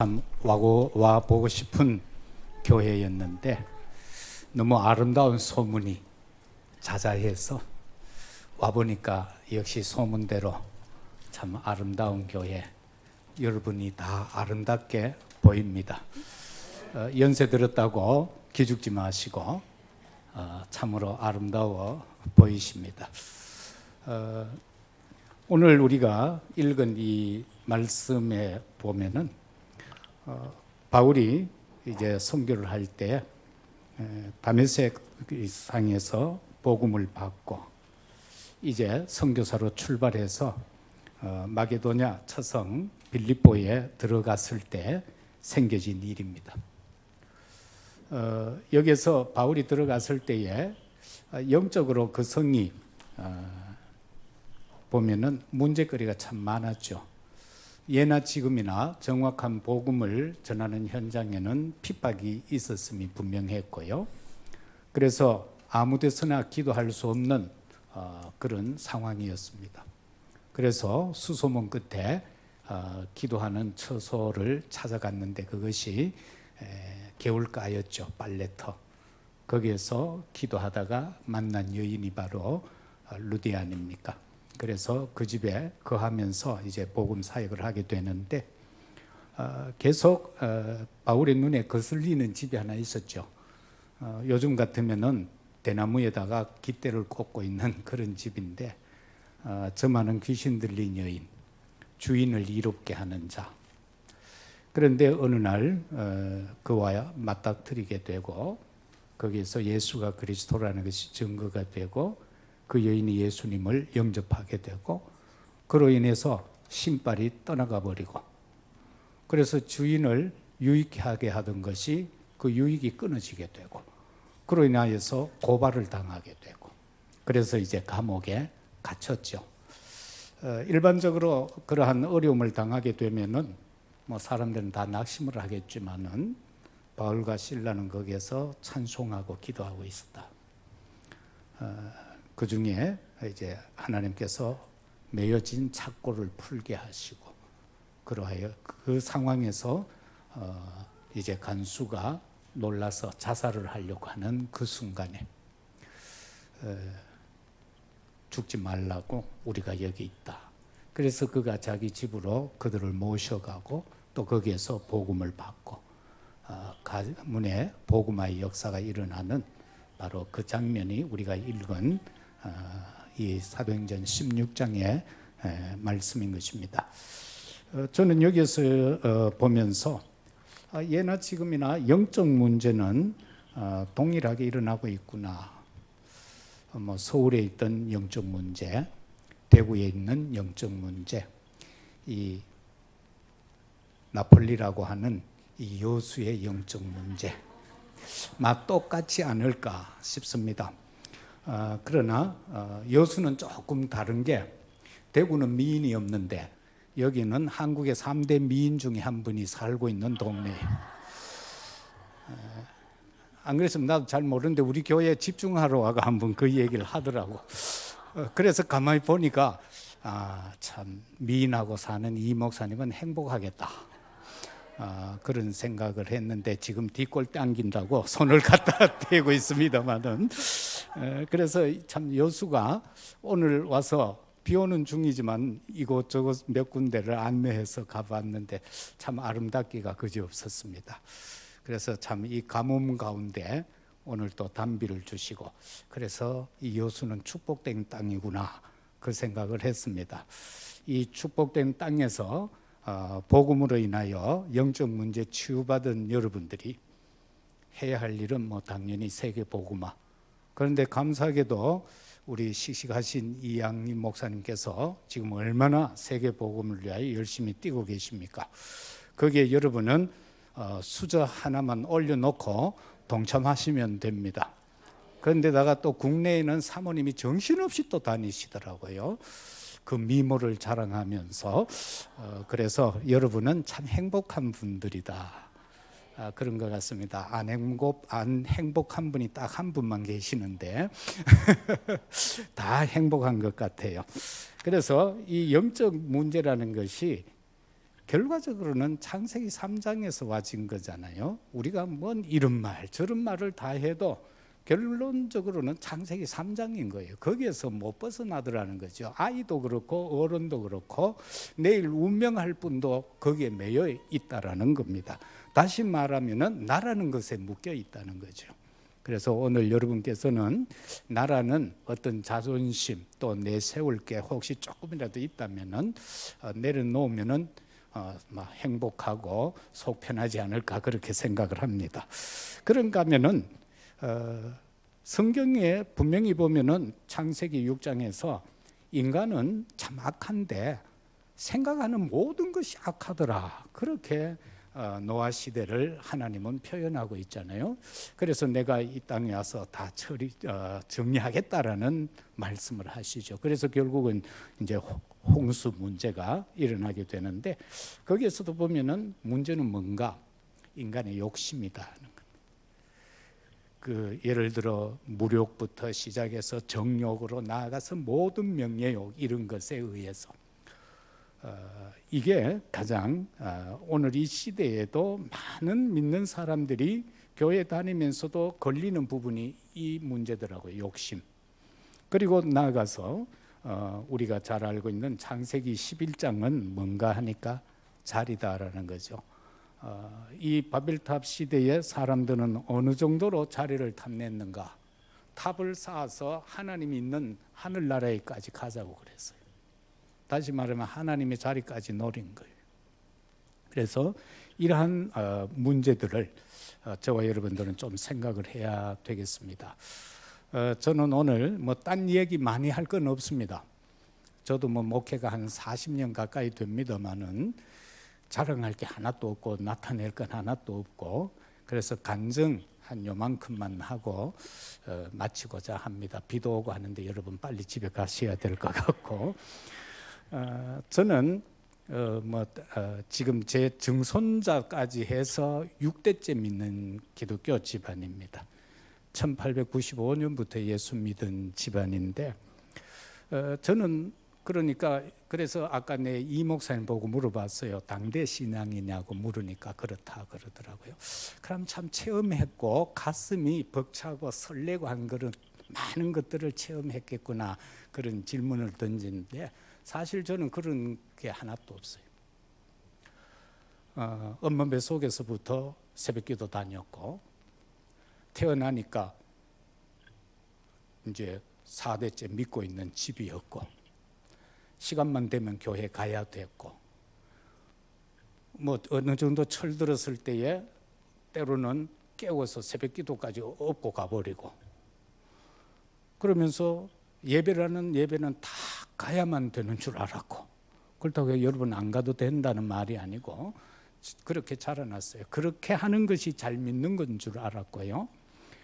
참 와 보고 싶은 교회였는데 너무 아름다운 소문이 자자해서 와 보니까 역시 소문대로 참 아름다운 교회, 여러분이 다 아름답게 보입니다. 연세 들었다고 기죽지 마시고 참으로 아름다워 보이십니다. 오늘 우리가 읽은 이 말씀에 보면은 바울이 이제 선교를 할 때 다메섹 상에서 복음을 받고 이제 선교사로 출발해서 마게도냐 처성 빌립보에 들어갔을 때 생겨진 일입니다. 여기서 바울이 들어갔을 때에 영적으로 그 성이 보면은 문제거리가 참 많았죠. 예나 지금이나 정확한 복음을 전하는 현장에는 핍박이 있었음이 분명했고요. 그래서 아무 데서나 기도할 수 없는 그런 상황이었습니다. 그래서 수소문 끝에 기도하는 처소를 찾아갔는데 그것이 개울가였죠. 빨래터. 거기에서 기도하다가 만난 여인이 바로 루디아 아닙니까? 그래서 그 집에 거하면서 이제 복음 사역을 하게 되는데 계속 바울의 눈에 거슬리는 집이 하나 있었죠. 요즘 같으면은 대나무에다가 깃대를 꽂고 있는 그런 집인데 저 많은 귀신 들린 여인, 주인을 이롭게 하는 자. 그런데 어느 날 그와 맞닥뜨리게 되고 거기에서 예수가 그리스도라는 것이 증거가 되고 그 여인이 예수님을 영접하게 되고 그로 인해서 신발이 떠나가 버리고 그래서 주인을 유익하게 하던 것이 그 유익이 끊어지게 되고 그로 인하여서 고발을 당하게 되고 그래서 이제 감옥에 갇혔죠. 일반적으로 그러한 어려움을 당하게 되면은 뭐 사람들은 다 낙심을 하겠지만은 바울과 실라는 거기에서 찬송하고 기도하고 있었다. 그 중에 이제 하나님께서 매여진 착고를 풀게 하시고 그러하여 그 상황에서 이제 간수가 놀라서 자살을 하려고 하는 그 순간에 죽지 말라고 우리가 여기 있다. 그래서 그가 자기 집으로 그들을 모셔가고 또 거기에서 복음을 받고 가문에 복음화의 역사가 일어나는 바로 그 장면이 우리가 읽은 이 사도행전 16장의 말씀인 것입니다. 저는 여기서 보면서 예나 지금이나 영적 문제는 동일하게 일어나고 있구나. 뭐 서울에 있던 영적 문제, 대구에 있는 영적 문제, 이 나폴리라고 하는 이 여수의 영적 문제, 똑같지 않을까 싶습니다. 그러나 여수는 조금 다른 게 대구는 미인이 없는데 여기는 한국의 3대 미인 중에 한 분이 살고 있는 동네예요. 안 그랬으면 나도 잘 모르는데 우리 교회에 집중하러 와가 한번 그 얘기를 하더라고. 그래서 가만히 보니까 참 미인하고 사는 이 목사님은 행복하겠다. 그런 생각을 했는데 지금 뒷골 당긴다고 손을 갖다 대고 있습니다만은 그래서 참 여수가 오늘 와서 비 오는 중이지만 이곳저곳 몇 군데를 안내해서 가봤는데 참 아름답기가 그지없었습니다. 그래서 참 이 가뭄 가운데 오늘 또 단비를 주시고 그래서 이 여수는 축복된 땅이구나 그 생각을 했습니다. 이 축복된 땅에서 복음으로 인하여 영적 문제 치유받은 여러분들이 해야 할 일은 뭐 당연히 세계 복음화. 그런데 감사하게도 우리 씩씩하신 이양림 목사님께서 지금 얼마나 세계 복음을 위하여 열심히 뛰고 계십니까? 거기에 여러분은 수저 하나만 올려놓고 동참하시면 됩니다. 그런데다가 또 국내에는 사모님이 정신없이 또 다니시더라고요. 그 미모를 자랑하면서 그래서 여러분은 참 행복한 분들이다. 그런 것 같습니다. 안 행복한 분이 딱 한 분만 계시는데 다 행복한 것 같아요. 그래서 이 영적 문제라는 것이 결과적으로는 창세기 3장에서 와진 거잖아요. 우리가 뭔 이런 말 저런 말을 다 해도 결론적으로는 창세기 3장인 거예요. 거기에서 못 벗어나더라는 거죠. 아이도 그렇고 어른도 그렇고 내일 운명할 분도 거기에 매여 있다라는 겁니다. 다시 말하면은 나라는 것에 묶여 있다는 거죠. 그래서 오늘 여러분께서는 나라는 어떤 자존심 또 내세울 게 혹시 조금이라도 있다면은 내려놓으면은 행복하고 속 편하지 않을까 그렇게 생각을 합니다. 그런가 하면은 성경에 분명히 보면은 창세기 6장에서 인간은 참 악한데 생각하는 모든 것이 악하더라. 그렇게 노아 시대를 하나님은 표현하고 있잖아요. 그래서 내가 이 땅에 와서 다 정리하겠다라는 말씀을 하시죠. 그래서 결국은 이제 홍수 문제가 일어나게 되는데 거기에서도 보면은 문제는 뭔가 인간의 욕심이다. 예를 들어 무욕부터 시작해서 정욕으로 나아가서 모든 명예욕 이런 것에 의해서 이게 가장 오늘 이 시대에도 많은 믿는 사람들이 교회 다니면서도 걸리는 부분이 이 문제더라고요. 욕심. 그리고 나아가서 우리가 잘 알고 있는 창세기 11장은 뭔가 하니까 자리다라는 거죠. 이 바벨탑 시대의 사람들은 어느 정도로 자리를 탐냈는가? 탑을 쌓아서 하나님이 있는 하늘나라에까지 가자고 그랬어요. 다시 말하면 하나님의 자리까지 노린 거예요. 그래서 이러한 문제들을 저와 여러분들은 좀 생각을 해야 되겠습니다. 저는 오늘 딴 얘기 많이 할 건 없습니다. 저도 목회가 한 40년 가까이 됩니다만은 자랑할 게 하나도 없고 나타낼 건 하나도 없고 그래서 간증 한 요만큼만 하고 마치고자 합니다. 비도 오고 하는데 여러분 빨리 집에 가셔야 될 것 같고 저는 지금 제 증손자까지 해서 6대째 믿는 기독교 집안입니다. 1895년부터 예수 믿은 집안인데 저는 그래서 아까 내 이 목사님 보고 물어봤어요. 당대 신앙이냐고 물으니까 그렇다 그러더라고요. 그럼 참 체험했고 가슴이 벅차고 설레고 한 그런 많은 것들을 체험했겠구나 그런 질문을 던지는데 사실 저는 그런 게 하나도 없어요. 엄마 뱃속에서부터 새벽기도 다녔고 태어나니까 이제 4대째 믿고 있는 집이었고 시간만 되면 교회 가야 됐고 어느 정도 철들었을 때에 때로는 깨워서 새벽기도까지 업고 가버리고 그러면서 예배는 다 가야만 되는 줄 알았고 그렇다고 여러분 안 가도 된다는 말이 아니고 그렇게 자라났어요. 그렇게 하는 것이 잘 믿는 건 줄 알았고요.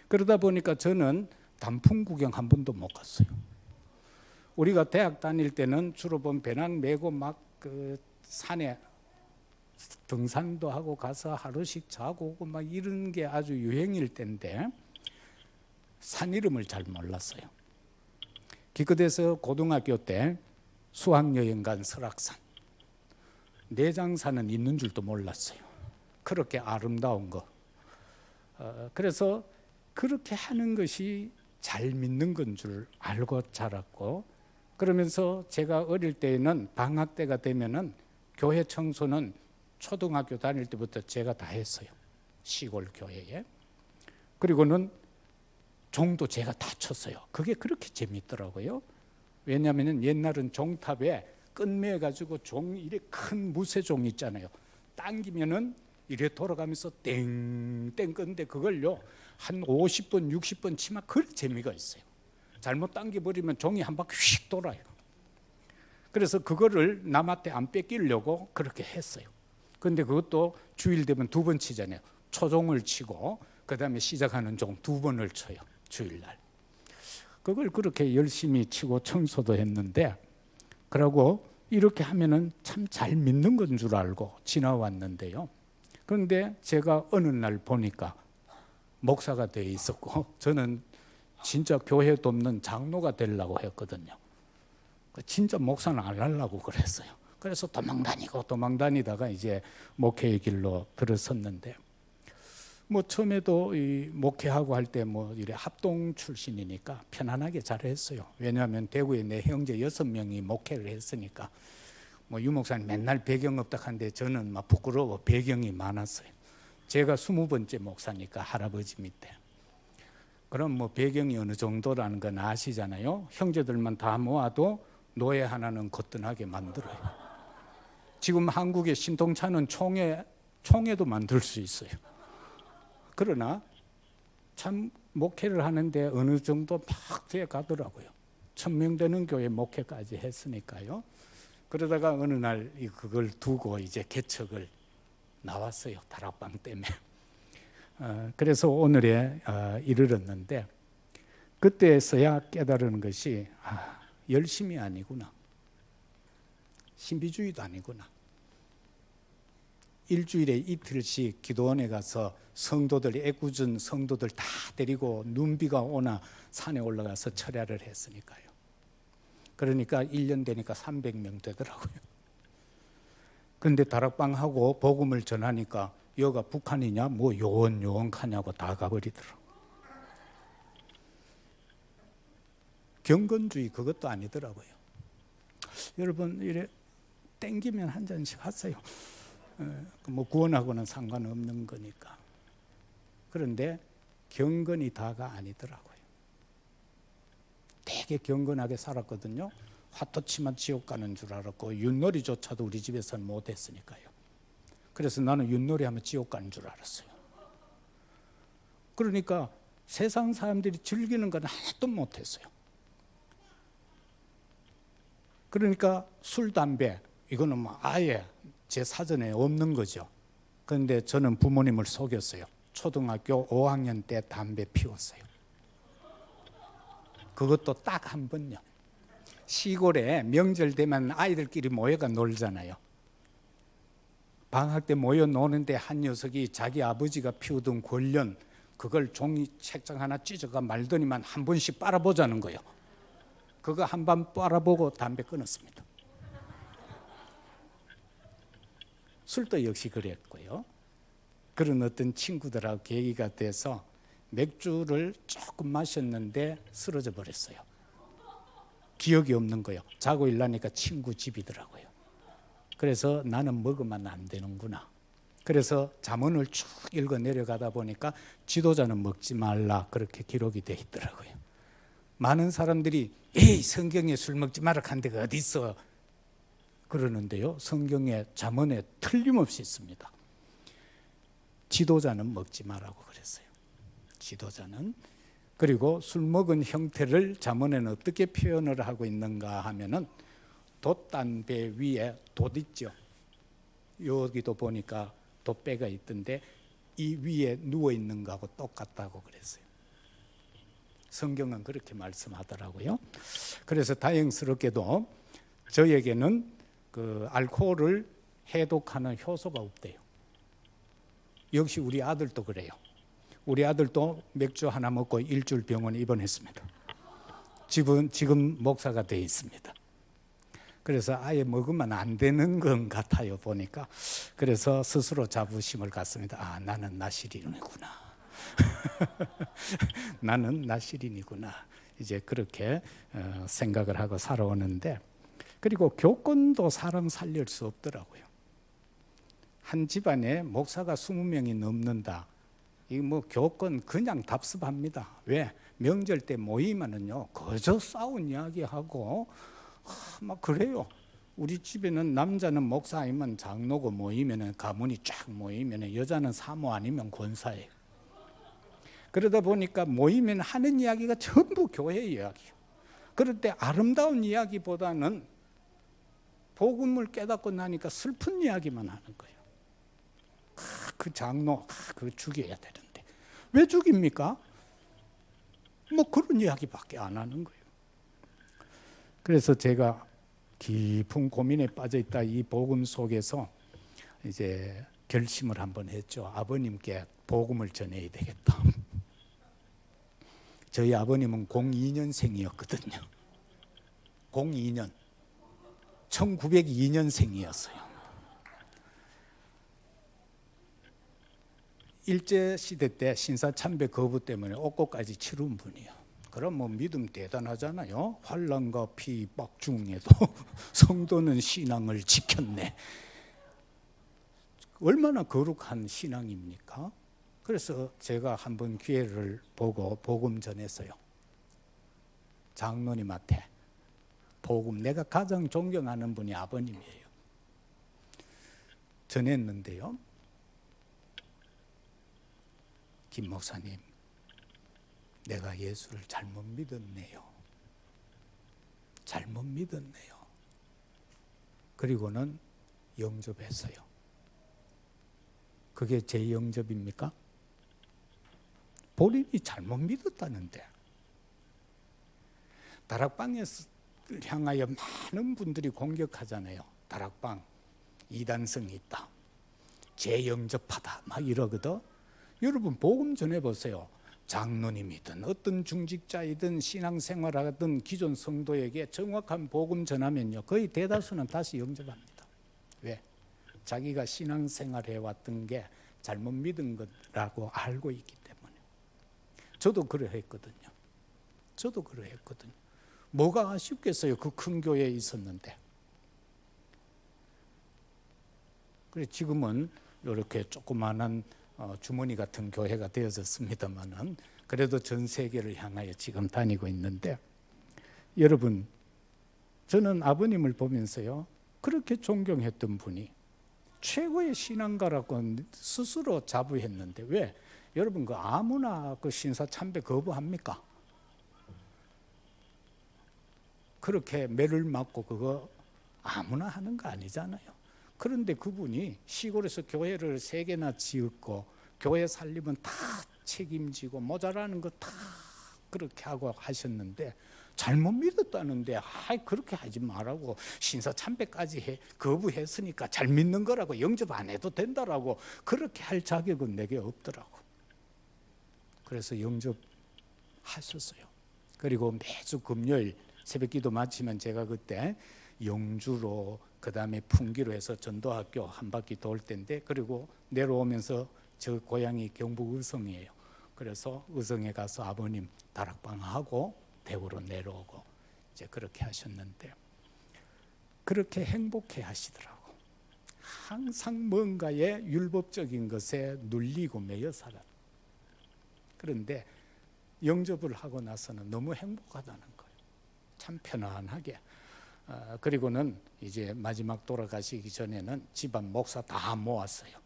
그러다 보니까 저는 단풍 구경 한 번도 못 갔어요. 우리가 대학 다닐 때는 주로 배낭 메고 그 산에 등산도 하고 가서 하루씩 자고 오고 이런 게 아주 유행일 때인데 산 이름을 잘 몰랐어요. 기껏해서 고등학교 때 수학여행 간 설악산 내장산은 있는 줄도 몰랐어요. 그렇게 아름다운 거. 그래서 그렇게 하는 것이 잘 믿는 건 줄 알고 자랐고 그러면서 제가 어릴 때에는 방학 때가 되면은 교회 청소는 초등학교 다닐 때부터 제가 다 했어요. 시골 교회에. 그리고는 종도 제가 다 쳤어요. 그게 그렇게 재밌더라고요. 왜냐하면 옛날은 종탑에 끝매가지고 종 이래 큰 무쇠종 있잖아요. 당기면은 이래 돌아가면서 땡땡 끄는데 그걸요 한 50번 60번 치면 그런 재미가 있어요. 잘못 당겨버리면 종이 한 바퀴 휙 돌아요. 그래서 그거를 남한테 안 뺏기려고 그렇게 했어요. 그런데 그것도 주일 되면 2번 치잖아요. 초종을 치고 그 다음에 시작하는 종 2번을 쳐요. 주일날. 그걸 그렇게 열심히 치고 청소도 했는데 그러고 이렇게 하면은 참 잘 믿는 건 줄 알고 지나왔는데요. 그런데 제가 어느 날 보니까 목사가 되어 있었고 저는 진짜 교회 돕는 장로가 되려고 했거든요. 진짜 목사는 안 하려고 그랬어요. 그래서 도망다니다가 이제 목회의 길로 들어섰는데, 뭐 처음에도 이 목회하고 할 때 뭐 이래 합동 출신이니까 편안하게 잘했어요. 왜냐하면 대구에 내 형제 6명이 목회를 했으니까. 뭐 유 목사님 맨날 배경 없다 하는데 저는 막 부끄러워 배경이 많았어요. 제가 20번째 목사니까 할아버지 밑에. 그럼 뭐 배경이 어느 정도라는 건 아시잖아요. 형제들만 다 모아도 노예 하나는 거뜬하게 만들어요. 지금 한국의 신통차는 총회도 만들 수 있어요. 그러나 참 목회를 하는데 어느 정도 막 돼 가더라고요. 1000명 되는 교회 목회까지 했으니까요. 그러다가 어느 날 그걸 두고 이제 개척을 나왔어요. 다락방 때문에. 그래서 오늘에 이르렀는데, 그때서야 깨달은 것이 열심이 아니구나, 신비주의도 아니구나. 일주일에 이틀씩 기도원에 가서 성도들, 애꿎은 성도들 다 데리고 눈비가 오나 산에 올라가서 철야를 했으니까요. 그러니까 1년 되니까 300명 되더라고요. 근데 다락방하고 복음을 전하니까 여가 북한이냐 뭐 요원하냐고 다 가버리더라고요. 경건주의 그것도 아니더라고요. 여러분 이래 땡기면 한 잔씩 하세요. 뭐 구원하고는 상관없는 거니까. 그런데 경건이 다가 아니더라고요. 되게 경건하게 살았거든요. 화토치만 지옥 가는 줄 알았고 윷놀이조차도 우리 집에서는 못했으니까요. 그래서 나는 윷놀이 하면 지옥 가는 줄 알았어요. 그러니까 세상 사람들이 즐기는 건 하나도 못했어요. 그러니까 술, 담배 이거는 뭐 아예 제 사전에 없는 거죠. 그런데 저는 부모님을 속였어요. 초등학교 5학년 때 담배 피웠어요. 그것도 딱 한 번요. 시골에 명절 되면 아이들끼리 모여가 놀잖아요. 방학 때 모여 노는데 한 녀석이 자기 아버지가 피우던 권련 그걸 종이 책장 하나 찢어가 말더니만 한 번씩 빨아보자는 거예요. 그거 한 번 빨아보고 담배 끊었습니다. 술도 역시 그랬고요. 그런 어떤 친구들하고 계기가 돼서 맥주를 조금 마셨는데 쓰러져 버렸어요. 기억이 없는 거예요. 자고 일어나니까 친구 집이더라고요. 그래서 나는 먹으면 안 되는구나. 그래서 잠언을 쭉 읽어 내려가다 보니까 지도자는 먹지 말라 그렇게 기록이 돼 있더라고요. 많은 사람들이 에이 성경에 술 먹지 마라 한 데가 어디 있어 그러는데요. 성경에 잠언에 틀림없이 있습니다. 지도자는 먹지 마라고 그랬어요. 지도자는. 그리고 술 먹은 형태를 잠언에는 어떻게 표현을 하고 있는가 하면은 돛단배 위에 돛 있죠. 여기도 보니까 돛배가 있던데 이 위에 누워 있는 거하고 똑같다고 그랬어요. 성경은 그렇게 말씀하더라고요. 그래서 다행스럽게도 저에게는 그 알코올을 해독하는 효소가 없대요. 역시 우리 아들도 그래요. 우리 아들도 맥주 하나 먹고 일주일 병원에 입원했습니다. 지금 목사가 되어 있습니다. 그래서 아예 먹으면 안 되는 것 같아요 보니까. 그래서 스스로 자부심을 갖습니다. 아, 나는 나시린이구나. 나는 나시린이구나. 이제 그렇게 생각을 하고 살아오는데, 그리고 교권도 사람 살릴 수 없더라고요. 한 집안에 목사가 20명이 넘는다. 이 뭐 교권 그냥 답습합니다. 왜? 명절 때 모이면은요 그저 싸운 이야기하고 막 그래요. 우리 집에는 남자는 목사 아니면 장로고 모이면은 가문이 쫙 모이면은 여자는 사모 아니면 권사예요. 그러다 보니까 모이면 하는 이야기가 전부 교회 이야기예요. 그럴 때 아름다운 이야기보다는 복음을 깨닫고 나니까 슬픈 이야기만 하는 거예요. 그 장로 그거 죽여야 되는데 왜 죽입니까? 뭐 그런 이야기밖에 안 하는 거예요. 그래서 제가 깊은 고민에 빠져 있다 이 복음 속에서 이제 결심을 한번 했죠. 아버님께 복음을 전해야 되겠다. 저희 아버님은 02년생이었거든요. 02년. 1902년생이었어요. 일제시대 때 신사참배 거부 때문에 옥고까지 치른 분이에요. 그럼 뭐 믿음 대단하잖아요. 환난과 핍박 중에도 성도는 신앙을 지켰네. 얼마나 거룩한 신앙입니까? 그래서 제가 한번 기회를 보고 복음 전했어요. 장로님한테 복음, 내가 가장 존경하는 분이 아버님이에요. 전했는데요. 김 목사님, 내가 예수를 잘못 믿었네요. 잘못 믿었네요. 그리고는 영접했어요. 그게 제 영접입니까? 본인이 잘못 믿었다는데. 다락방에 향하여 많은 분들이 공격하잖아요. 다락방 이단성이 있다, 재영접하다 막 이러거든. 여러분 복음 전해보세요. 장로님이든 어떤 중직자이든 신앙생활하든 기존 성도에게 정확한 복음 전하면요, 거의 대다수는 다시 영접합니다. 왜? 자기가 신앙생활 해왔던 게 잘못 믿은 거라고 알고 있기 때문에. 저도 그러했거든요. 저도 그러했거든요. 뭐가 아쉽겠어요? 그 큰 교회에 있었는데. 그래 지금은 이렇게 조그마한 주머니 같은 교회가 되어졌습니다만은 그래도 전 세계를 향하여 지금 다니고 있는데, 여러분 저는 아버님을 보면서요, 그렇게 존경했던 분이 최고의 신앙가라고 스스로 자부했는데, 왜? 여러분 그 아무나 그 신사 참배 거부합니까? 그렇게 매를 맞고 그거 아무나 하는 거 아니잖아요. 그런데 그분이 시골에서 교회를 3개나 지었고 교회 살림은 다 책임지고 모자라는 거 다 그렇게 하고 하셨는데, 잘못 믿었다는데 그렇게 하지 말라고, 신사 참배까지 거부했으니까 잘 믿는 거라고, 영접 안 해도 된다라고 그렇게 할 자격은 내게 없더라고. 그래서 영접하셨어요. 그리고 매주 금요일 새벽기도 마치면 제가 그때 영주로 그 다음에 풍기로 해서 전도학교 한 바퀴 돌 때인데, 그리고 내려오면서 저 고향이 경북 의성이에요. 그래서 의성에 가서 아버님 다락방하고 대구로 내려오고 이제 그렇게 하셨는데, 그렇게 행복해 하시더라고. 항상 뭔가에 율법적인 것에 눌리고 매여 살아. 그런데 영접을 하고 나서는 너무 행복하다는 거예요. 참 편안하게. 그리고는 이제 마지막 돌아가시기 전에는 집안 목사 다 모았어요.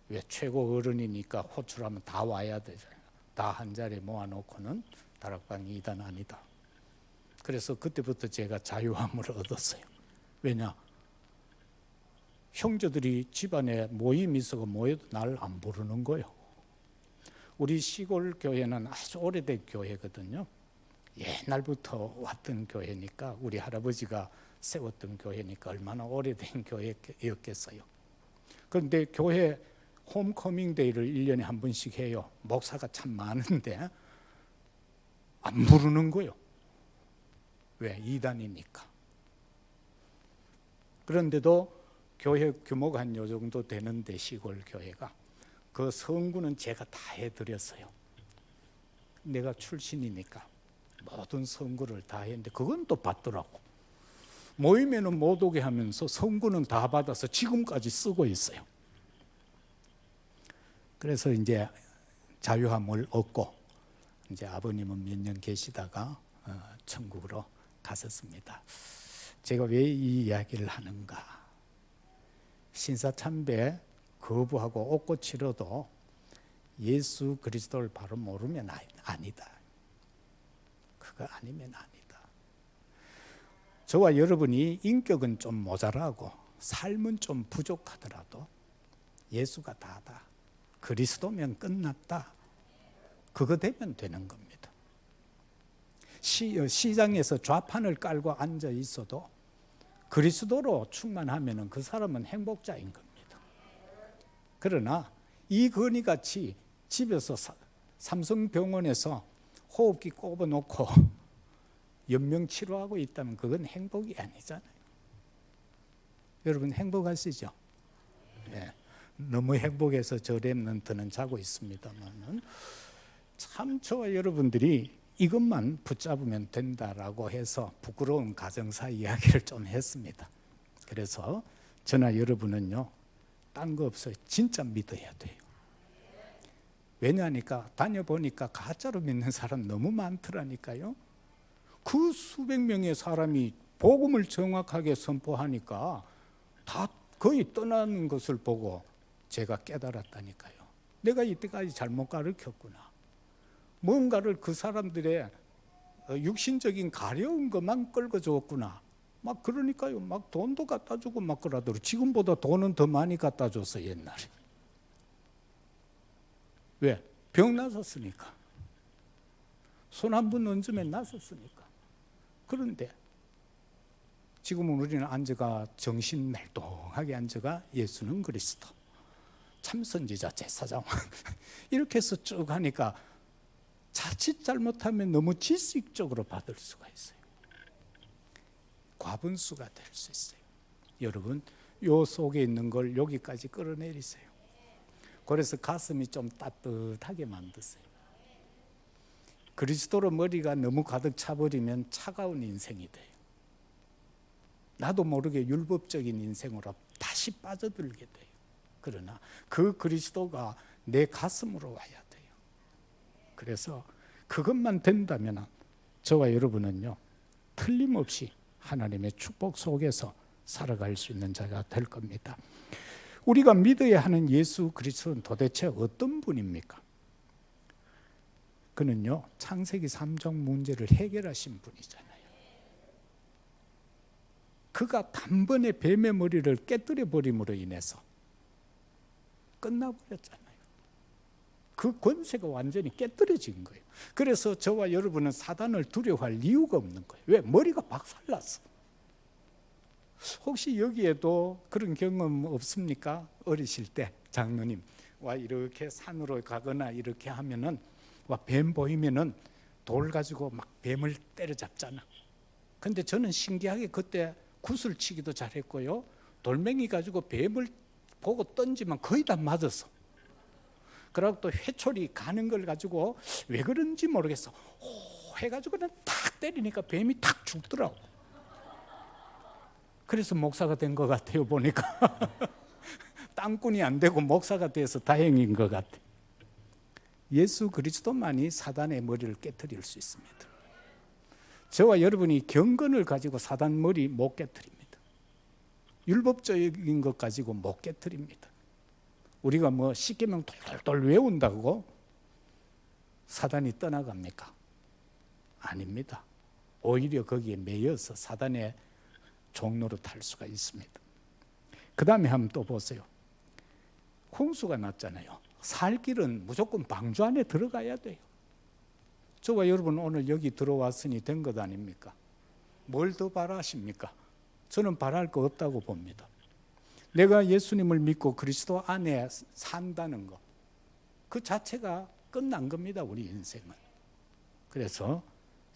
왜? 최고 어른이니까 호출하면 다 와야 되잖아요. 다 한 자리에 모아놓고는 다락방이 이단 아니다. 그래서 그때부터 제가 자유함을 얻었어요. 왜냐? 형제들이 집안에 모임이 있어서 모여도 날 안 부르는 거예요. 우리 시골 교회는 아주 오래된 교회거든요. 옛날부터 왔던 교회니까, 우리 할아버지가 세웠던 교회니까 얼마나 오래된 교회였겠어요. 그런데 교회 홈커밍 데이를 1년에 한 번씩 해요. 목사가 참 많은데 안 부르는 거예요. 왜? 이단이니까. 그런데도 교회 규모가 한 요 정도 되는데, 시골 교회가, 그 성구는 제가 다 해드렸어요. 내가 출신이니까 모든 성구를 다 했는데, 그건 또 받더라고. 모임에는 못 오게 하면서 성구는 다 받아서 지금까지 쓰고 있어요. 그래서 이제 자유함을 얻고, 이제 아버님은 몇 년 계시다가 천국으로 가셨습니다. 제가 왜 이 이야기를 하는가? 신사참배 거부하고 옥고 치러도 예수 그리스도를 바로 모르면 아니다. 그거 아니면 아니다. 저와 여러분이 인격은 좀 모자라고 삶은 좀 부족하더라도 예수가 다다, 그리스도면 끝났다, 그거 되면 되는 겁니다. 시장에서 좌판을 깔고 앉아 있어도 그리스도로 충만하면 그 사람은 행복자인 겁니다. 그러나 이건희 같이 집에서 삼성병원에서 호흡기 꼽아놓고 연명 치료하고 있다면 그건 행복이 아니잖아요. 여러분 행복하시죠? 예. 너무 행복해서 저 랩런트는 자고 있습니다만은 참 저와 여러분들이 이것만 붙잡으면 된다라고 해서 부끄러운 가정사 이야기를 좀 했습니다. 그래서 저나 여러분은요, 딴 거 없어요. 진짜 믿어야 돼요. 왜냐하니까 다녀보니까 가짜로 믿는 사람 너무 많더라니까요. 그 수백 명의 사람이 복음을 정확하게 선포하니까 다 거의 떠나는 것을 보고 제가 깨달았다니까요. 내가 이때까지 잘못 가르쳤구나. 뭔가를 그 사람들의 육신적인 가려운 것만 끌고 줬구나. 막 그러니까요. 막 돈도 갖다 주고 막 그러더라고요. 지금보다 돈은 더 많이 갖다 줬어 옛날에. 왜? 병 났었으니까. 손 한 번 얹으면 났었으니까. 그런데 지금은 우리는 앉아가 정신 멜동하게 앉아가 예수는 그리스도, 참선지자, 제사장 이렇게 해서 쭉 하니까 자칫 잘못하면 너무 지식적으로 받을 수가 있어요. 과분수가 될 수 있어요. 여러분, 요 속에 있는 걸 여기까지 끌어내리세요. 그래서 가슴이 좀 따뜻하게 만드세요. 그리스도로 머리가 너무 가득 차버리면 차가운 인생이 돼요. 나도 모르게 율법적인 인생으로 다시 빠져들게 돼요. 그러나 그 그리스도가 내 가슴으로 와야 돼요. 그래서 그것만 된다면 저와 여러분은요, 틀림없이 하나님의 축복 속에서 살아갈 수 있는 자가 될 겁니다. 우리가 믿어야 하는 예수 그리스도는 도대체 어떤 분입니까? 그는요, 창세기 3장 문제를 해결하신 분이잖아요. 그가 단번에 뱀의 머리를 깨뜨려 버림으로 인해서 끝나버렸잖아요. 그 권세가 완전히 깨뜨려진 거예요. 그래서 저와 여러분은 사단을 두려워할 이유가 없는 거예요. 왜? 머리가 박살났어. 혹시 여기에도 그런 경험 없습니까? 어리실 때 장로님 와 이렇게 산으로 가거나 이렇게 하면은 와 뱀 보이면은 돌 가지고 막 뱀을 때려잡잖아. 근데 저는 신기하게 그때 굿을 치기도 잘했고요, 돌멩이 가지고 뱀을 보고 던지면 거의 다 맞았어. 그리고 또 회초리 가는 걸 가지고 왜 그런지 모르겠어, 해가지고는 탁 때리니까 뱀이 탁 죽더라고. 그래서 목사가 된 것 같아요. 보니까 땅꾼이 안 되고 목사가 돼서 다행인 것 같아. 예수 그리스도만이 사단의 머리를 깨트릴 수 있습니다. 저와 여러분이 경건을 가지고 사단 머리 못 깨트립니다. 율법적인 것 가지고 못 깨트립니다. 우리가 뭐 십계명 돌돌돌 외운다고 사단이 떠나갑니까? 아닙니다. 오히려 거기에 매여서 사단의 종로로 탈 수가 있습니다. 그 다음에 한번 또 보세요. 홍수가 났잖아요. 살 길은 무조건 방주 안에 들어가야 돼요. 저와 여러분 오늘 여기 들어왔으니 된 것 아닙니까? 뭘 더 바라십니까? 저는 바랄 거 없다고 봅니다. 내가 예수님을 믿고 그리스도 안에 산다는 것, 그 자체가 끝난 겁니다. 우리 인생은. 그래서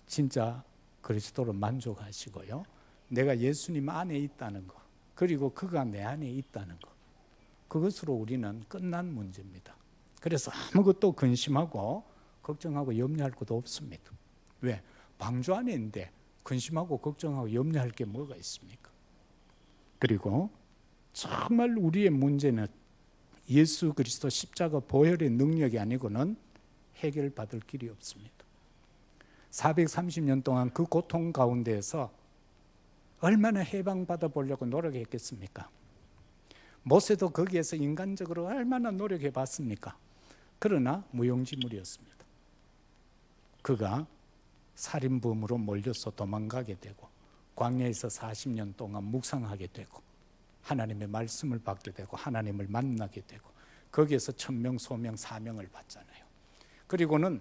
진짜 그리스도로 만족하시고요, 내가 예수님 안에 있다는 것, 그리고 그가 내 안에 있다는 것, 그것으로 우리는 끝난 문제입니다. 그래서 아무것도 근심하고 걱정하고 염려할 것도 없습니다. 왜? 방주 안에 있는데 근심하고 걱정하고 염려할 게 뭐가 있습니까? 그리고 정말 우리의 문제는 예수 그리스도 십자가 보혈의 능력이 아니고는 해결받을 길이 없습니다. 430년 동안 그 고통 가운데에서 얼마나 해방받아 보려고 노력했겠습니까? 모세도 거기에서 인간적으로 얼마나 노력해 봤습니까? 그러나 무용지물이었습니다. 그가 살인범으로 몰려서 도망가게 되고 광야에서 40년 동안 묵상하게 되고 하나님의 말씀을 받게 되고 하나님을 만나게 되고 거기에서 천명, 소명, 사명을 받잖아요. 그리고는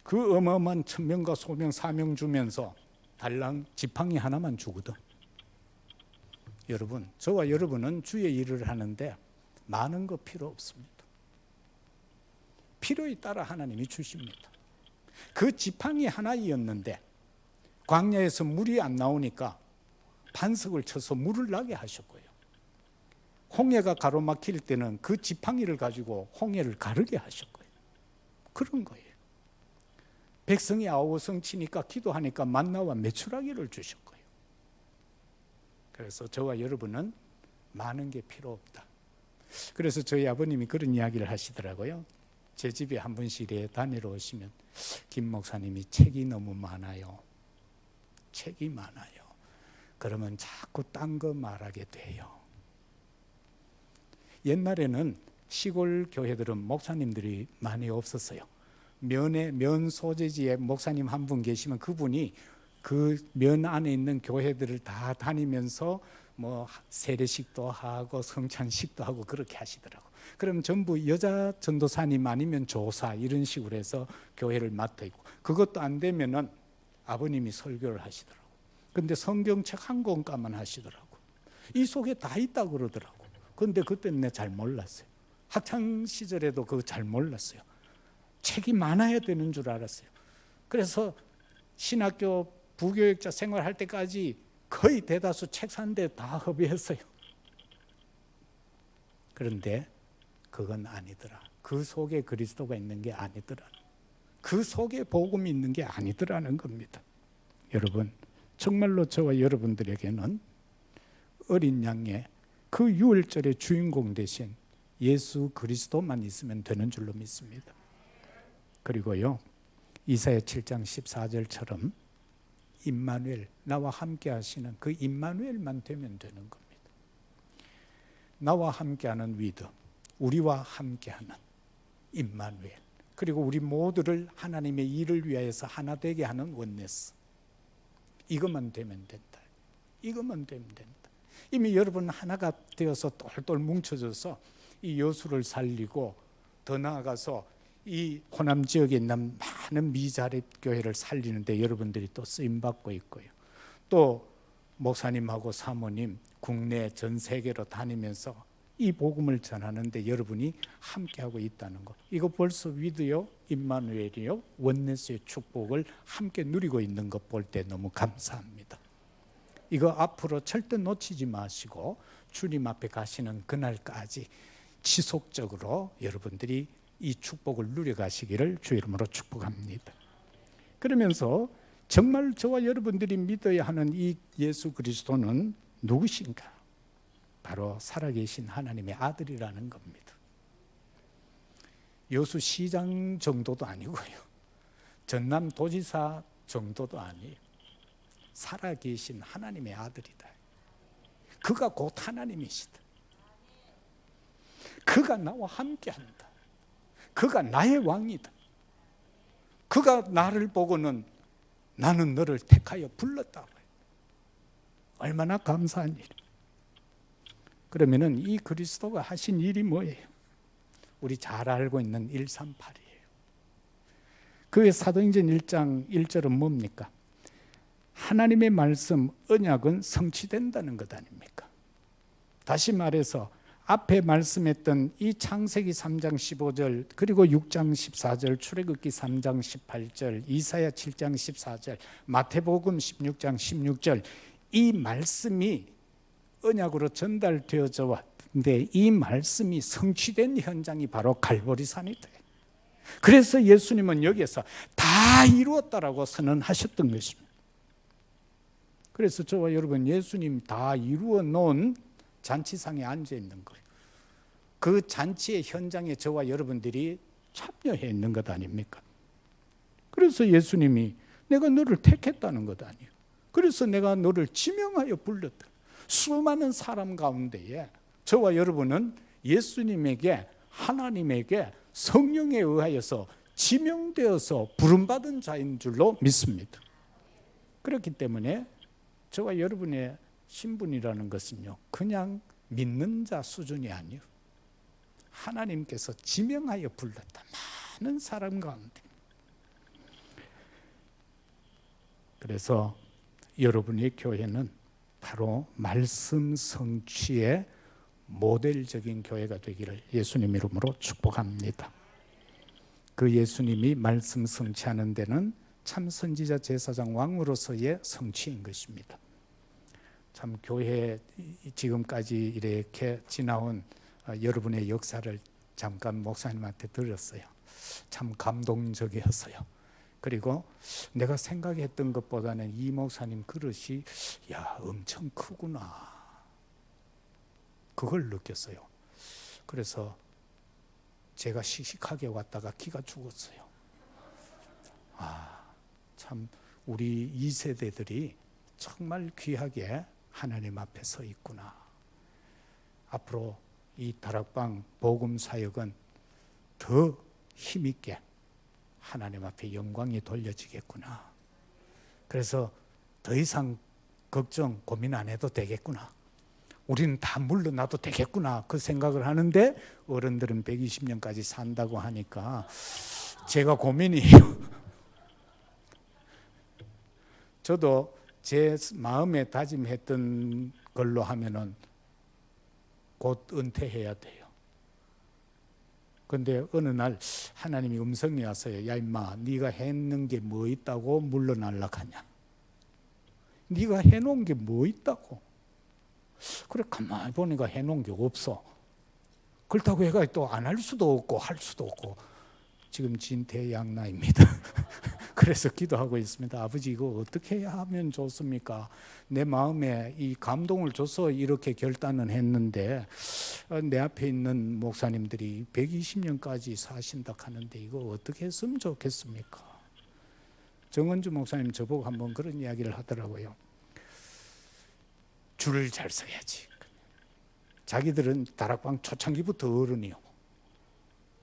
그 어마어마한 천명과 소명, 사명 주면서 달랑 지팡이 하나만 주거든. 여러분, 저와 여러분은 주의 일을 하는데 많은 거 필요 없습니다. 필요에 따라 하나님이 주십니다. 그 지팡이 하나이었는데 광야에서 물이 안 나오니까 반석을 쳐서 물을 나게 하셨고요. 홍해가 가로막힐 때는 그 지팡이를 가지고 홍해를 가르게 하셨고요. 그런 거예요. 백성이 아우성 치니까 기도하니까 만나와 메추라기를 주셨고요. 그래서 저와 여러분은 많은 게 필요 없다. 그래서 저희 아버님이 그런 이야기를 하시더라고요. 제 집에 한 번씩 이래 다니러 오시면 김 목사님이 책이 너무 많아요. 책이 많아요. 그러면 자꾸 딴 거 말하게 돼요. 옛날에는 시골 교회들은 목사님들이 많이 없었어요. 면 소재지에 목사님 한 분 계시면 그분이 그 면 안에 있는 교회들을 다 다니면서 뭐 세례식도 하고 성찬식도 하고 그렇게 하시더라고. 그럼 전부 여자 전도사님 아니면 조사 이런 식으로 해서 교회를 맡아 있고, 그것도 안 되면은 아버님이 설교를 하시더라고. 근데 성경책 한 권가만 하시더라고. 이 속에 다 있다 그러더라고. 근데 그때는 내가 잘 몰랐어요. 학창 시절에도 그거 잘 몰랐어요. 책이 많아야 되는 줄 알았어요. 그래서 신학교 부교육자 생활할 때까지 거의 대다수 책 사는데 다 허비했어요. 그런데 그건 아니더라. 그 속에 그리스도가 있는 게 아니더라. 그 속에 복음이 있는 게 아니더라는 겁니다. 여러분, 정말로 저와 여러분들에게는 어린 양의 그 유월절의 주인공 대신 예수 그리스도만 있으면 되는 줄로 믿습니다. 그리고요, 이사야 7장 14절처럼 임마누엘, 나와 함께 하시는 그 임마누엘만 되면 되는 겁니다. 나와 함께하는 위드, 우리와 함께하는 임마누엘, 그리고 우리 모두를 하나님의 일을 위하여서 하나 되게 하는 원네스. 이것만 되면 된다. 이것만 되면 된다. 이미 여러분 하나가 되어서 똘똘 뭉쳐져서 이 여수를 살리고, 더 나아가서 이 호남 지역에 있는 많은 미자립 교회를 살리는데 여러분들이 또 쓰임받고 있고요. 또 목사님하고 사모님 국내 전 세계로 다니면서 이 복음을 전하는데 여러분이 함께하고 있다는 것, 이거 벌써 위드요, 임마누엘이요, 원네스의 축복을 함께 누리고 있는 것 볼 때 너무 감사합니다. 이거 앞으로 절대 놓치지 마시고 주님 앞에 가시는 그날까지 지속적으로 여러분들이 이 축복을 누려가시기를 주 이름으로 축복합니다. 그러면서 정말 저와 여러분들이 믿어야 하는 이 예수 그리스도는 누구신가? 바로 살아계신 하나님의 아들이라는 겁니다. 여수시장 정도도 아니고요, 전남도지사 정도도 아니에요. 살아계신 하나님의 아들이다. 그가 곧 하나님이시다. 그가 나와 함께한다. 그가 나의 왕이다. 그가 나를 보고는 나는 너를 택하여 불렀다고 해요. 얼마나 감사한 일. 그러면은 이 그리스도가 하신 일이 뭐예요? 우리 잘 알고 있는 138이에요. 그의 사도행전 1장 1절은 뭡니까? 하나님의 말씀, 언약은 성취된다는 것 아닙니까? 다시 말해서 앞에 말씀했던 이 창세기 3장 15절, 그리고 6장 14절, 출애굽기 3장 18절, 이사야 7장 14절, 마태복음 16장 16절, 이 말씀이 언약으로 전달되어져 왔는데 이 말씀이 성취된 현장이 바로 갈보리산이다. 그래서 예수님은 여기에서 다 이루었다라고 선언하셨던 것입니다. 그래서 저와 여러분, 예수님 다 이루어 놓은 잔치상에 앉아 있는 거예요. 그 잔치의 현장에 저와 여러분들이 참여해 있는 것 아닙니까? 그래서 예수님이 내가 너를 택했다는 것 아니에요. 그래서 내가 너를 지명하여 불렀다. 수많은 사람 가운데에 저와 여러분은 예수님에게, 하나님에게 성령에 의하여서 지명되어서 부름받은 자인 줄로 믿습니다. 그렇기 때문에 저와 여러분의 신분이라는 것은요, 그냥 믿는 자 수준이 아니에요. 하나님께서 지명하여 불렀다. 많은 사람 가운데. 그래서 여러분의 교회는 바로 말씀 성취의 모델적인 교회가 되기를 예수님 이름으로 축복합니다. 그 예수님이 말씀 성취하는 데는 참 선지자, 제사장, 왕으로서의 성취인 것입니다. 참 교회 지금까지 이렇게 지나온 여러분의 역사를 잠깐 목사님한테 들었어요. 참 감동적이었어요. 그리고 내가 생각했던 것보다는 이 목사님 그릇이 엄청 크구나, 그걸 느꼈어요. 그래서 제가 씩씩하게 왔다가 기가 죽었어요. 참 우리 2세대들이 정말 귀하게 하나님 앞에 서 있구나. 앞으로 이 다락방 복음 사역은 더 힘있게 하나님 앞에 영광이 돌려지겠구나. 그래서 더 이상 걱정, 고민 안 해도 되겠구나. 우리는 다 물러나도 되겠구나, 그 생각을 하는데 어른들은 120년까지 산다고 하니까 제가 고민이에요. 저도 제 마음에 다짐했던 걸로 하면은 곧 은퇴해야 돼요. 그런데 어느 날 하나님이 음성이 왔어요. 야 임마, 네가 했는 게 뭐 있다고 물러날라 하냐. 네가 해놓은 게 뭐 있다고. 그래 가만히 보니까 해놓은 게 없어. 그렇다고 해가 또 안 할 수도 없고 할 수도 없고 지금 진퇴양난입니다. 그래서 기도하고 있습니다. 아버지, 이거 어떻게 하면 좋습니까? 내 마음에 이 감동을 줘서 이렇게 결단은 했는데 내 앞에 있는 목사님들이 120년까지 사신다 하는데 이거 어떻게 했으면 좋겠습니까? 정은주 목사님 저보고 한번 그런 이야기를 하더라고요. 줄을 잘 서야지. 자기들은 다락방 초창기부터 어른이요.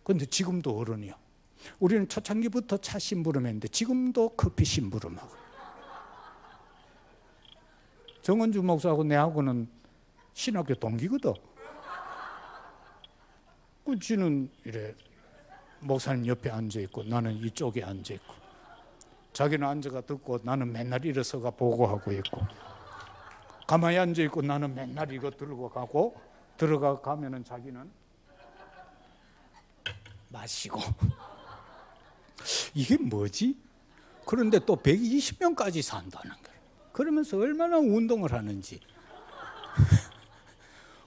그런데 지금도 어른이요. 우리는 초창기부터 차 심부름했는데 지금도 커피 심부름하고. 정은주 목사하고 내하고는 신학교 동기거든. 그 지는 이래 목사님 옆에 앉아 있고 나는 이쪽에 앉아 있고, 자기는 앉아가 듣고 나는 맨날 일어서가 보고하고 있고, 가만히 앉아 있고 나는 맨날 이거 들고 가고, 들어가 가면은 자기는 마시고. 이게 뭐지? 그런데 또 120년까지 산다는 거예요. 그러면서 얼마나 운동을 하는지.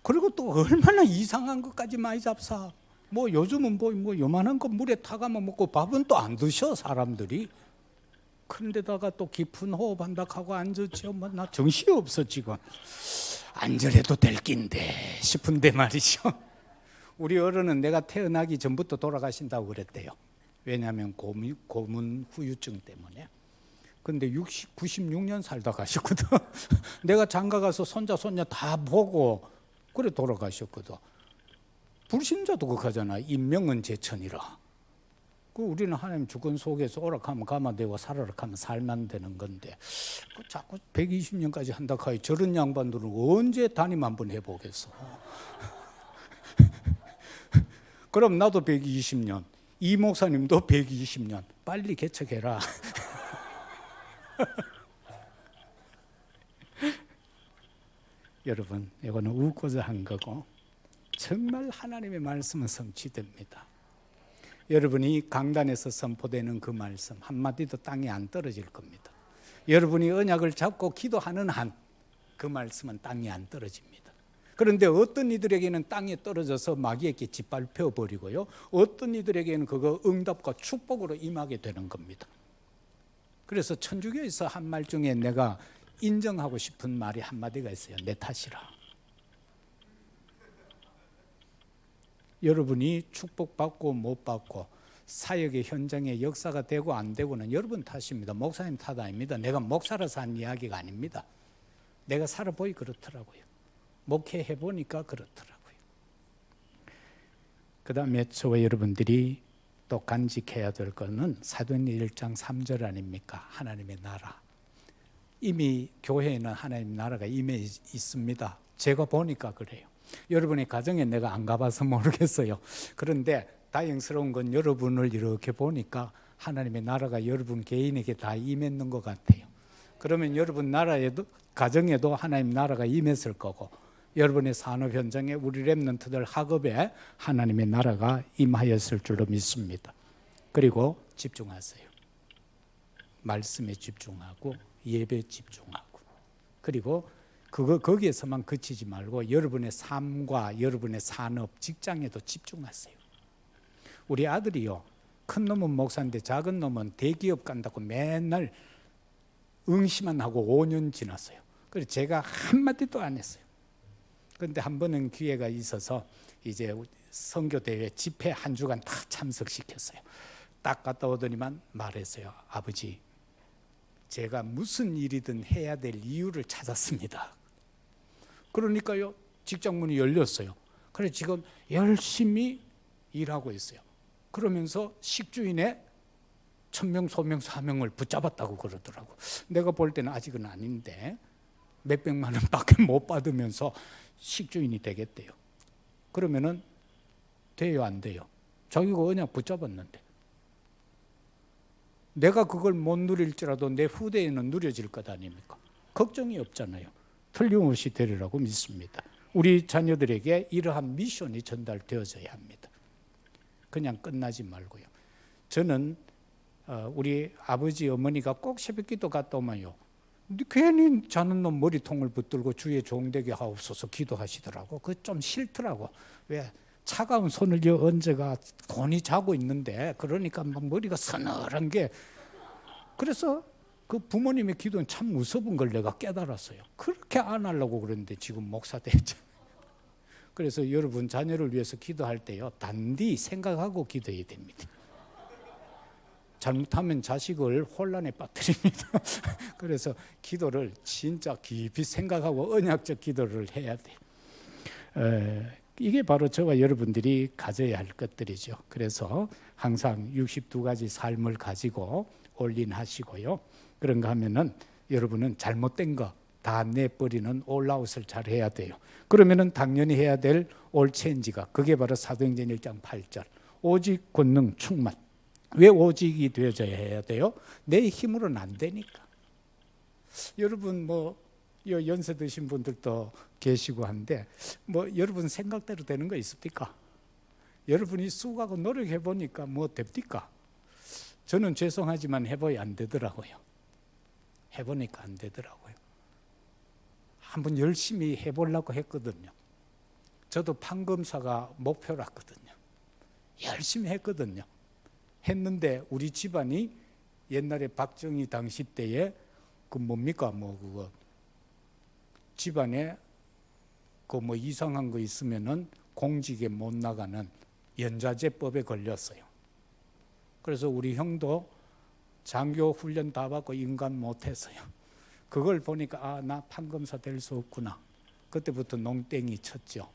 그리고 또 얼마나 이상한 것까지 많이 잡사. 뭐 요즘은 뭐 요만한 거 물에 타가면 먹고 밥은 또 안 드셔 사람들이. 그런데다가 또 깊은 호흡 한다 하고 앉았죠. 뭐 나 정신이 없어 지금. 안절해도 될 낀데 싶은데 말이죠. 우리 어른은 내가 태어나기 전부터 돌아가신다고 그랬대요. 왜냐하면 고문 후유증 때문에. 근데 96년 살다 가셨거든. 내가 장가 가서 손자 손녀 다 보고 그래 돌아가셨거든. 불신자도 그렇잖아. 인명은 제천이라. 그 우리는 하나님 주권 속에서 오락하면 가만 되고 살아락하면 살만 되는 건데 자꾸 120년까지 한다 하니 저런 양반들은 언제 담임 한번 해보겠어. 그럼 나도 120년, 이 목사님도 120년, 빨리 개척해라. 여러분, 이거는 웃고자 한 거고 정말 하나님의 말씀은 성취됩니다. 여러분이 강단에서 선포되는 그 말씀 한마디도 땅에 안 떨어질 겁니다. 여러분이 언약을 잡고 기도하는 한 그 말씀은 땅에 안 떨어집니다. 그런데 어떤 이들에게는 땅에 떨어져서 마귀에게 짓밟혀 버리고요, 어떤 이들에게는 그거 응답과 축복으로 임하게 되는 겁니다. 그래서 천주교에서 한 말 중에 내가 인정하고 싶은 말이 한마디가 있어요. 내 탓이라. 여러분이 축복받고 못 받고 사역의 현장에 역사가 되고 안 되고는 여러분 탓입니다. 목사님 탓 아닙니다. 내가 목사라서 한 이야기가 아닙니다. 내가 살아보니 그렇더라고요. 목회해 보니까 그렇더라고요. 그 다음에 저와 여러분들이 또 간직해야 될 것은 사도행전 1장 3절 아닙니까? 하나님의 나라. 이미 교회에는 하나님 나라가 임해 있습니다. 제가 보니까 그래요. 여러분의 가정에 내가 안 가봐서 모르겠어요. 그런데 다행스러운 건 여러분을 이렇게 보니까 하나님의 나라가 여러분 개인에게 다 임했는 것 같아요. 그러면 여러분 나라에도, 가정에도 하나님 나라가 임했을 거고, 여러분의 산업 현장에 우리 렘넌트들 학업에 하나님의 나라가 임하였을 줄로 믿습니다. 그리고 집중하세요. 말씀에 집중하고 예배에 집중하고, 그리고 거기에서만 그치지 말고 여러분의 삶과 여러분의 산업, 직장에도 집중하세요. 우리 아들이요, 큰 놈은 목사인데 작은 놈은 대기업 간다고 맨날 응시만 하고 5년 지났어요. 그래서 제가 한마디도 안 했어요. 그런데 한 번은 기회가 있어서 이제 선교대회 집회 한 주간 다 참석시켰어요. 딱 갔다 오더니만 말했어요. 아버지, 제가 무슨 일이든 해야 될 이유를 찾았습니다. 그러니까요, 직장문이 열렸어요. 그래서 지금 열심히 일하고 있어요. 그러면서 식주인의 천명, 소명, 사명을 붙잡았다고 그러더라고. 내가 볼 때는 아직은 아닌데 몇백만 원밖에 못 받으면서 식주인이 되겠대요. 그러면은 돼요, 안 돼요? 자기가 언약 붙잡았는데. 내가 그걸 못 누릴지라도 내 후대에는 누려질 것 아닙니까? 걱정이 없잖아요. 틀림없이 되리라고 믿습니다. 우리 자녀들에게 이러한 미션이 전달되어져야 합니다. 그냥 끝나지 말고요. 저는 우리 아버지 어머니가 꼭 새벽기도 갔다 오면요, 괜히 자는 놈 머리통을 붙들고 주의 종되게 하옵소서 기도하시더라고. 그거 좀 싫더라고. 왜? 차가운 손을 얹어가 곤히 자고 있는데, 그러니까 막 머리가 서늘한 게. 그래서 그 부모님의 기도는 참 무서운 걸 내가 깨달았어요. 그렇게 안 하려고 그러는데 지금 목사 됐잖아요. 그래서 여러분 자녀를 위해서 기도할 때요, 단디 생각하고 기도해야 됩니다. 잘못하면 자식을 혼란에 빠뜨립니다. 그래서 기도를 진짜 깊이 생각하고 언약적 기도를 해야 돼요. 이게 바로 저와 여러분들이 가져야 할 것들이죠. 그래서 항상 62가지 삶을 가지고 올인하시고요. 그런가 하면은 여러분은 잘못된 거 다 내버리는 올아웃을 잘 해야 돼요. 그러면은 당연히 해야 될 올체인지가, 그게 바로 사도행전 1장 8절. 오직 권능 충만. 왜 오직이 되어져야 해야 돼요? 내 힘으로는 안 되니까. 여러분 연세 드신 분들도 계시고 한데 여러분 생각대로 되는 거 있습니까? 여러분이 수고하고 노력해 보니까 뭐 됩니까? 저는 죄송하지만 해봐야 안 되더라고요. 해보니까 안 되더라고요. 한번 열심히 해보려고 했거든요. 저도 판검사가 목표랐거든요. 열심히 했거든요. 했는데 우리 집안이 옛날에 박정희 당시 때에 그거 집안에 이상한 거 있으면은 공직에 못 나가는 연좌제법에 걸렸어요. 그래서 우리 형도 장교 훈련 다 받고 인간 못했어요. 그걸 보니까 나 판검사 될 수 없구나. 그때부터 농땡이 쳤죠.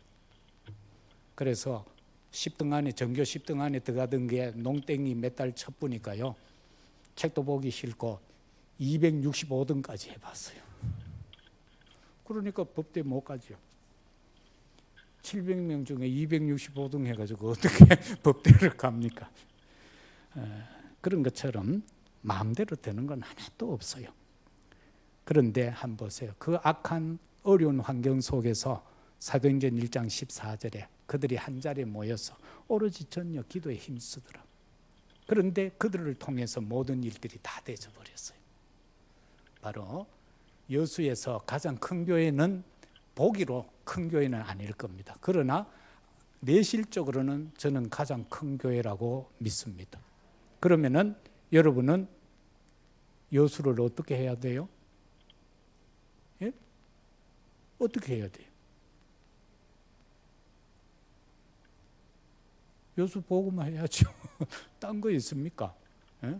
그래서 10등 안에, 전교 10등 안에 들어가던 게 농땡이 몇 달 쳤보니까요, 책도 보기 싫고 265등까지 해봤어요. 그러니까 법대 못 가죠. 700명 중에 265등 해가지고 어떻게 법대를 갑니까? 그런 것처럼 마음대로 되는 건 하나도 없어요. 그런데 한번 보세요. 그 악한 어려운 환경 속에서 사도행전 1장 14절에 그들이 한 자리에 모여서 오로지 전혀 기도에 힘쓰더라. 그런데 그들을 통해서 모든 일들이 다 되어져 버렸어요. 바로 여수에서 가장 큰 교회는 보기로 큰 교회는 아닐 겁니다. 그러나 내실적으로는 저는 가장 큰 교회라고 믿습니다. 그러면은 여러분은 여수를 어떻게 해야 돼요? 예? 어떻게 해야 돼요? 여수 보고만 해야죠. 딴 거 있습니까? 예?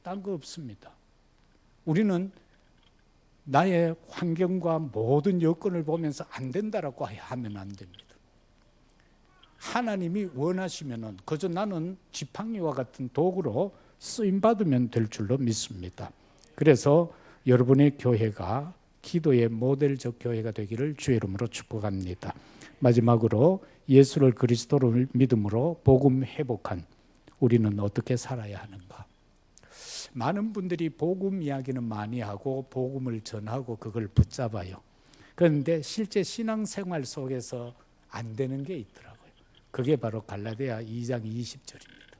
딴 거 없습니다. 우리는 나의 환경과 모든 여건을 보면서 안 된다라고 하면 안 됩니다. 하나님이 원하시면은 그저 나는 지팡이와 같은 도구로 쓰임받으면 될 줄로 믿습니다. 그래서 여러분의 교회가 기도의 모델적 교회가 되기를 주의 이름으로 축복합니다. 마지막으로 예수를 그리스도로 믿음으로 복음 회복한 우리는 어떻게 살아야 하는가? 많은 분들이 복음 이야기는 많이 하고 복음을 전하고 그걸 붙잡아요. 그런데 실제 신앙생활 속에서 안 되는 게 있더라고요. 그게 바로 갈라디아 2장 20절입니다.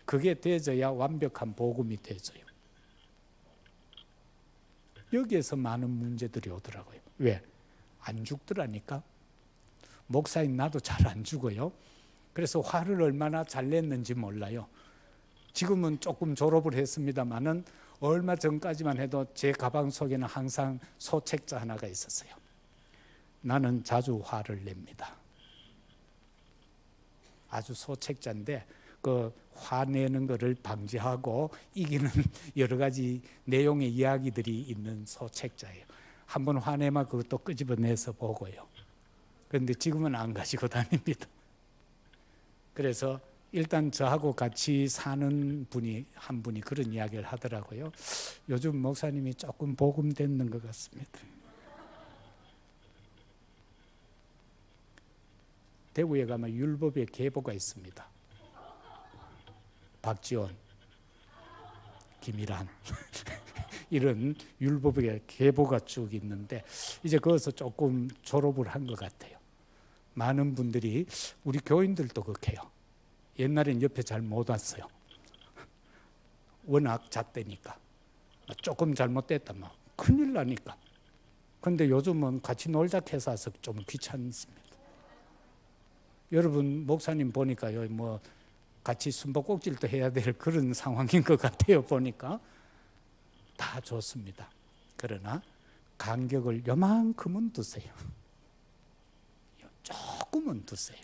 그게 되어져야 완벽한 복음이 되어져요. 여기에서 많은 문제들이 오더라고요. 왜? 안 죽더라니까. 목사인 나도 잘 안 죽어요. 그래서 화를 얼마나 잘 냈는지 몰라요. 지금은 조금 졸업을 했습니다마는 얼마 전까지만 해도 제 가방 속에는 항상 소책자 하나가 있었어요. 나는 자주 화를 냅니다. 아주 소책자인데 그 화내는 것을 방지하고 이기는 여러 가지 내용의 이야기들이 있는 소책자예요. 한번 화내면 그것도 끄집어내서 보고요. 그런데 지금은 안 가지고 다닙니다. 그래서 일단 저하고 같이 사는 분이 한 분이 그런 이야기를 하더라고요. 요즘 목사님이 조금 복음됐는 것 같습니다. 대구에 가면 율법의 계보가 있습니다. 박지원, 김일한 이런 율법의 계보가 쭉 있는데 이제 거기서 조금 졸업을 한 것 같아요. 많은 분들이 우리 교인들도 그렇게 해요. 옛날엔 옆에 잘 못 왔어요. 워낙 잣대니까. 조금 잘못됐다면 큰일 나니까. 그런데 요즘은 같이 놀자 해서 좀 귀찮습니다. 여러분 목사님 보니까요, 뭐 같이 숨바꼭질도 해야 될 그런 상황인 것 같아요. 보니까 다 좋습니다. 그러나 간격을 요만큼은 두세요. 조금은 두세요.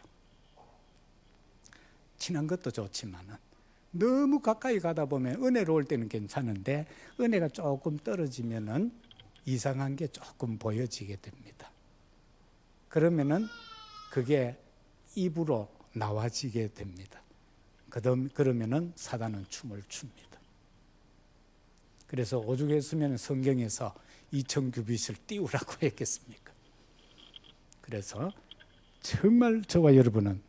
친한 것도 좋지만은 너무 가까이 가다 보면 은혜로울 때는 괜찮은데 은혜가 조금 떨어지면은 이상한 게 조금 보여지게 됩니다. 그러면은 그게 입으로 나와지게 됩니다. 그러면은 사단은 춤을 춥니다. 그래서 오죽했으면 성경에서 2000규빗을 띄우라고 했겠습니까? 그래서 정말 저와 여러분은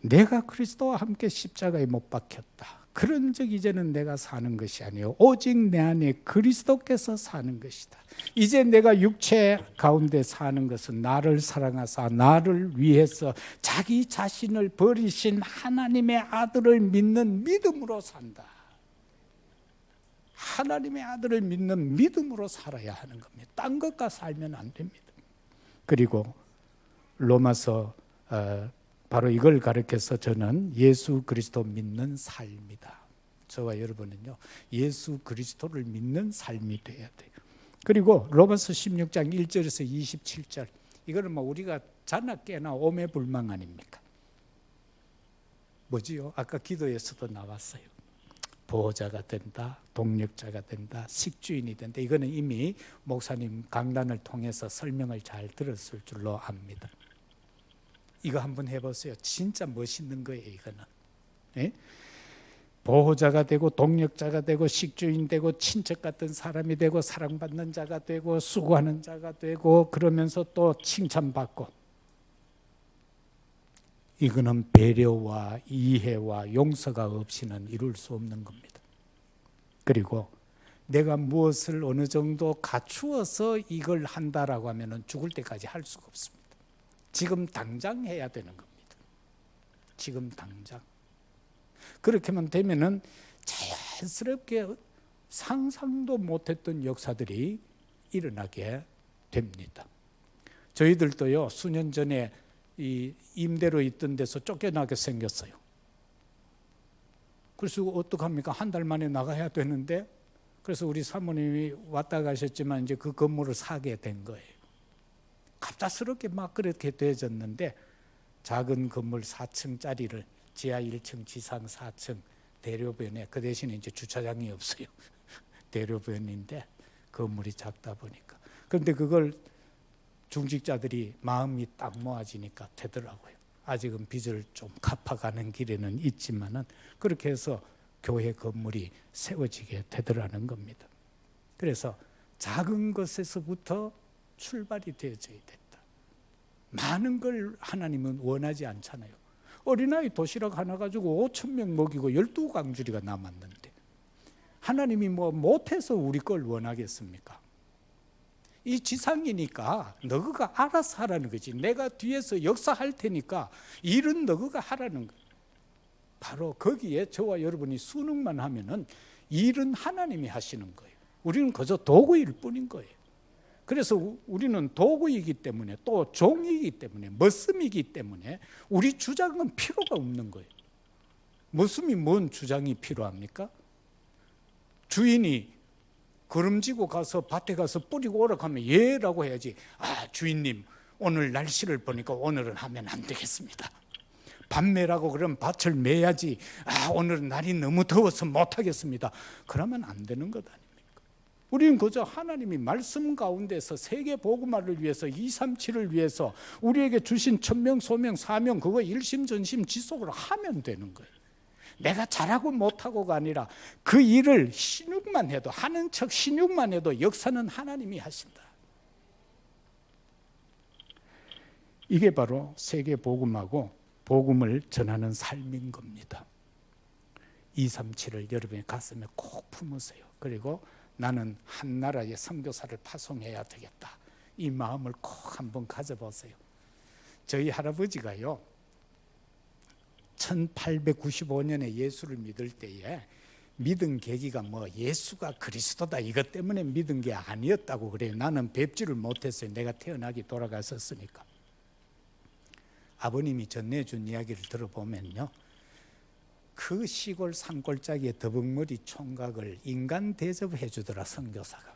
내가 그리스도와 함께 십자가에 못 박혔다. 그런즉 이제는 내가 사는 것이 아니요 오직 내 안에 그리스도께서 사는 것이다. 이제 내가 육체 가운데 사는 것은 나를 사랑하사 나를 위해서 자기 자신을 버리신 하나님의 아들을 믿는 믿음으로 산다. 하나님의 아들을 믿는 믿음으로 살아야 하는 겁니다. 딴 것과 살면 안 됩니다. 그리고 로마서 바로 이걸 가르쳐서 저는 예수 그리스도 믿는 삶이다. 저와 여러분은요 예수 그리스도를 믿는 삶이 돼야 돼요. 그리고 로마서 16장 1절에서 27절 이거는 뭐 우리가 자나 깨나 오매불망 아닙니까? 뭐지요? 아까 기도에서도 나왔어요. 보호자가 된다, 동력자가 된다, 식주인이 된다. 이거는 이미 목사님 강단을 통해서 설명을 잘 들었을 줄로 압니다. 이거 한번 해보세요. 진짜 멋있는 거예요. 이거는 예? 보호자가 되고 동력자가 되고 식주인 되고 친척 같은 사람이 되고 사랑받는 자가 되고 수고하는 자가 되고 그러면서 또 칭찬받고 이거는 배려와 이해와 용서가 없이는 이룰 수 없는 겁니다. 그리고 내가 무엇을 어느 정도 갖추어서 이걸 한다라고 하면 죽을 때까지 할 수가 없습니다. 지금 당장 해야 되는 겁니다. 지금 당장. 그렇게만 되면은 자연스럽게 상상도 못했던 역사들이 일어나게 됩니다. 저희들도요 수년 전에 이 임대로 있던 데서 쫓겨나게 생겼어요. 그래서 어떡합니까? 한 달 만에 나가야 되는데 그래서 우리 사모님이 왔다 가셨지만 이제 그 건물을 사게 된 거예요. 갑작스럽게 막 그렇게 되어졌는데 작은 건물 4층짜리를 지하 1층 지상 4층 대로변에 그 대신에 이제 주차장이 없어요. 대로변인데 건물이 작다 보니까 그런데 그걸 중직자들이 마음이 딱 모아지니까 되더라고요. 아직은 빚을 좀 갚아가는 길에는 있지만은 그렇게 해서 교회 건물이 세워지게 되더라는 겁니다. 그래서 작은 것에서부터 출발이 되어져야 된다. 많은 걸 하나님은 원하지 않잖아요. 어린아이 도시락 하나 가지고 5,000명 먹이고 12강주리가 남았는데 하나님이 뭐 못해서 우리 걸 원하겠습니까? 이 지상이니까 너가 알아서 하라는 거지. 내가 뒤에서 역사할 테니까 일은 너가 하라는 거예요. 바로 거기에 저와 여러분이 순응만 하면은 일은 하나님이 하시는 거예요. 우리는 그저 도구일 뿐인 거예요. 그래서 우리는 도구이기 때문에 또 종이기 때문에 머슴이기 때문에 우리 주장은 필요가 없는 거예요. 머슴이 뭔 주장이 필요합니까? 주인이 걸음지고 가서 밭에 가서 뿌리고 오라 하면 예라고 해야지. 아, 주인님 오늘 날씨를 보니까 오늘은 하면 안 되겠습니다. 밤매라고 그러면 밭을 매야지. 아, 오늘은 날이 너무 더워서 못하겠습니다. 그러면 안 되는 것 아닙니까? 우리는 그저 하나님이 말씀 가운데서 세계 복음화를 위해서 237을 위해서 우리에게 주신 천명 소명 사명 그거 일심전심 지속으로 하면 되는 거예요. 내가 잘하고 못하고가 아니라 그 일을 신육만 해도 하는 척 신육만 해도 역사는 하나님이 하신다. 이게 바로 세계 복음하고 복음을 전하는 삶인 겁니다. 237을 여러분의 가슴에 꼭 품으세요. 그리고 나는 한 나라의 선교사를 파송해야 되겠다. 이 마음을 꼭 한번 가져보세요. 저희 할아버지가요 1895년에 예수를 믿을 때에 믿은 계기가 뭐 예수가 그리스도다 이것 때문에 믿은 게 아니었다고 그래요. 나는 뵙지를 못했어요. 내가 태어나기 돌아갔었으니까. 아버님이 전해준 이야기를 들어보면요, 그 시골 산골짜기에 더벅머리 총각을 인간 대접해 주더라. 선교사가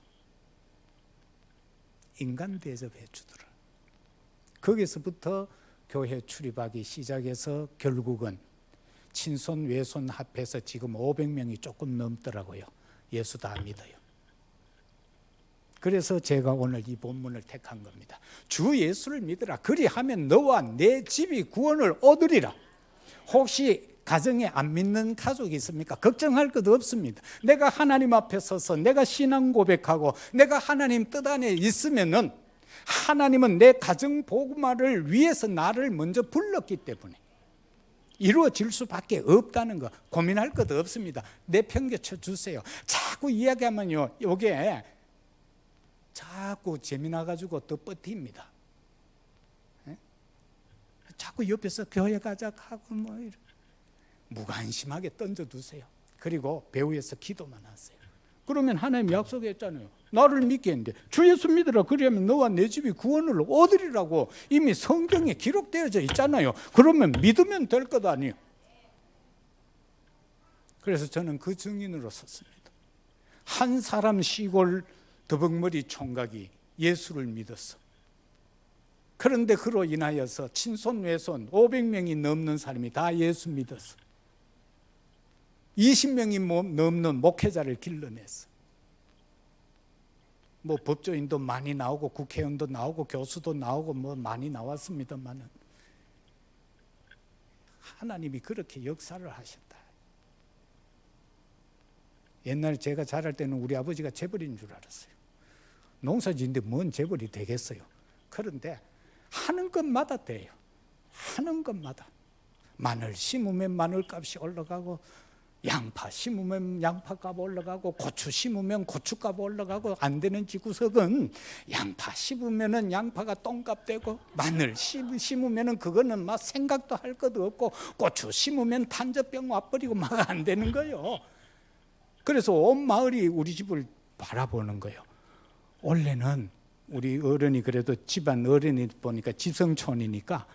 인간 대접해 주더라. 거기서부터 교회 출입하기 시작해서 결국은 친손 외손 합해서 지금 500명이 조금 넘더라고요. 예수 다 믿어요. 그래서 제가 오늘 이 본문을 택한 겁니다. 주 예수를 믿으라. 그리하면 너와 내 집이 구원을 얻으리라. 혹시 가정에 안 믿는 가족이 있습니까? 걱정할 것도 없습니다. 내가 하나님 앞에 서서 내가 신앙 고백하고 내가 하나님 뜻 안에 있으면은 하나님은 내 가정 복음화를 위해서 나를 먼저 불렀기 때문에 이루어질 수밖에 없다는 거 고민할 것도 없습니다. 내팽개쳐 주세요. 자꾸 이야기하면요 이게 자꾸 재미나가지고 또 버팁니다. 자꾸 옆에서 교회 가자 하고 뭐 이런 무관심하게 던져두세요. 그리고 배후에서 기도만 하세요. 그러면 하나님 약속했잖아요. 나를 믿게 했는데 주 예수 믿으라. 그러면 너와 내 집이 구원을 얻으리라고 이미 성경에 기록되어져 있잖아요. 그러면 믿으면 될 것 아니에요. 그래서 저는 그 증인으로 섰습니다. 한 사람 시골 더벅머리 총각이 예수를 믿었어. 그런데 그로 인하여서 친손 외손 500명이 넘는 사람이 다 예수 믿었어. 20명이 넘는 목회자를 길러냈어. 뭐 법조인도 많이 나오고 국회의원도 나오고 교수도 나오고 뭐 많이 나왔습니다만은 하나님이 그렇게 역사를 하셨다. 옛날에 제가 자랄 때는 우리 아버지가 재벌인 줄 알았어요. 농사지인데 뭔 재벌이 되겠어요. 그런데 하는 것마다 돼요. 하는 것마다. 마늘 심으면 마늘값이 올라가고 양파 심으면 양파값 올라가고 고추 심으면 고추값 올라가고 안 되는 집구석은 양파 심으면 양파가 똥값 되고 마늘 심으면 그거는 막 생각도 할 것도 없고 고추 심으면 탄저병 와버리고 막 안 되는 거예요. 그래서 온 마을이 우리 집을 바라보는 거예요. 원래는 우리 어른이 그래도 집안 어른이 보니까 지성촌이니까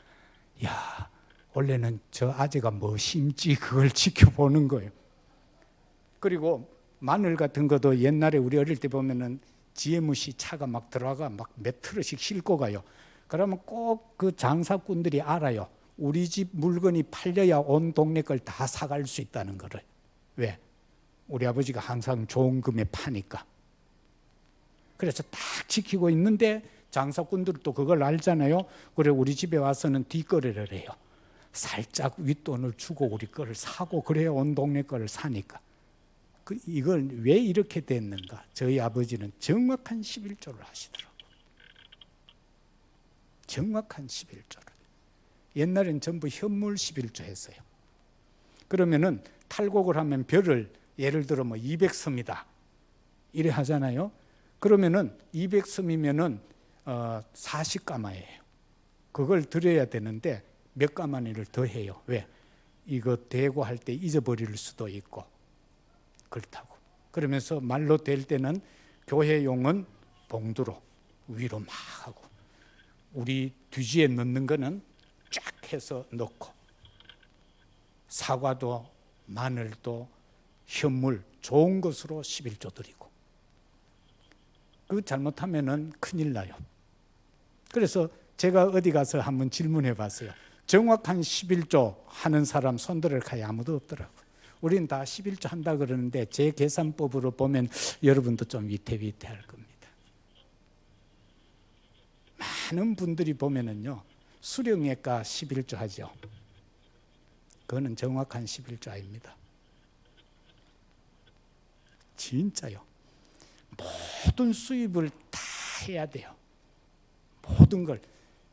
야 원래는 저 아재가 뭐 심지 그걸 지켜보는 거예요. 그리고 마늘 같은 것도 옛날에 우리 어릴 때 보면은 GMC 차가 막 들어가 막 몇 트럭씩 싣고 가요. 그러면 꼭 그 장사꾼들이 알아요. 우리 집 물건이 팔려야 온 동네 걸 다 사갈 수 있다는 거를. 왜? 우리 아버지가 항상 좋은 금에 파니까. 그래서 딱 지키고 있는데 장사꾼들도 그걸 알잖아요. 그래 우리 집에 와서는 뒷거래를 해요. 살짝 윗돈을 주고 우리 거를 사고 그래야 온 동네 거를 사니까. 이걸 왜 이렇게 됐는가? 저희 아버지는 정확한 11조를 하시더라고요. 정확한 11조를. 옛날엔 전부 현물 11조 했어요. 그러면은 탈곡을 하면 별을 예를 들어 뭐 200섬이다 이래 하잖아요. 그러면은 200섬이면은 40가마예요. 그걸 드려야 되는데 몇 가마니를 더 해요. 왜? 이거 대고 할 때 잊어버릴 수도 있고 그렇다고. 그러면서 말로 될 때는 교회용은 봉두로 위로 막 하고, 우리 뒤지에 넣는 거는 쫙 해서 넣고, 사과도 마늘도 현물 좋은 것으로 11조 드리고, 그 잘못하면은 큰일 나요. 그래서 제가 어디 가서 한번 질문해 봤어요. 정확한 11조 하는 사람 손들을 가야 아무도 없더라고요. 우리는 다 11조 한다 그러는데 제 계산법으로 보면 여러분도 좀 위태위태할 겁니다. 많은 분들이 보면은요, 수령외과 11조 하죠. 그거는 정확한 11조 아닙니다. 진짜요. 모든 수입을 다 해야 돼요. 모든 걸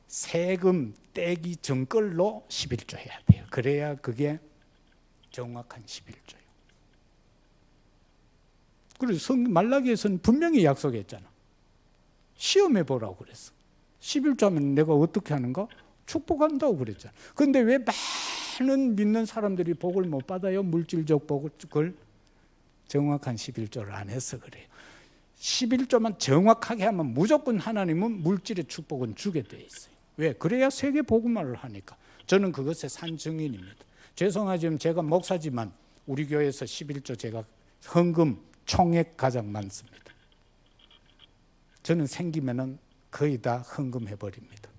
세금 떼기 전걸로 11조 해야 돼요. 그래야 그게 정확한 11조예요. 그래서 말라기에서는 분명히 약속했잖아. 시험해 보라고 그랬어. 11조 하면 내가 어떻게 하는가? 축복한다고 그랬잖아. 그런데 왜 많은 믿는 사람들이 복을 못 받아요? 물질적 복을 정확한 11조를 안 해서 그래요. 11조만 정확하게 하면 무조건 하나님은 물질의 축복은 주게 돼 있어요. 왜? 그래야 세계 복음화를 하니까. 저는 그것의 산 증인입니다. 죄송하지만 제가 목사지만 우리 교회에서 11조 제가 헌금 총액 가장 많습니다. 저는 생기면은 거의 다 헌금해 버립니다.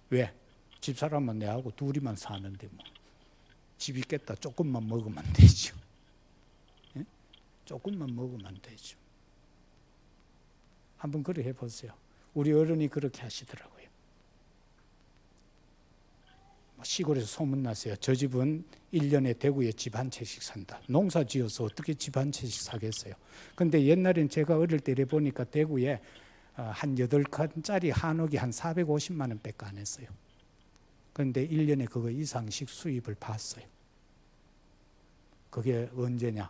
왜? 집사람은 내하고 둘이만 사는데 뭐 집 있겠다 조금만 먹으면 되죠. 예? 조금만 먹으면 되죠. 한번 그래 해보세요. 우리 어른이 그렇게 하시더라고요. 시골에서 소문났어요. 저 집은 1년에 대구에 집 한 채씩 산다. 농사 지어서 어떻게 집 한 채씩 사겠어요. 근데 옛날엔 제가 어릴 때 보니까 대구에 한 8칸짜리 한옥이 한 450만 원밖에 안 했어요. 그런데 1년에 그거 이상씩 수입을 봤어요. 그게 언제냐?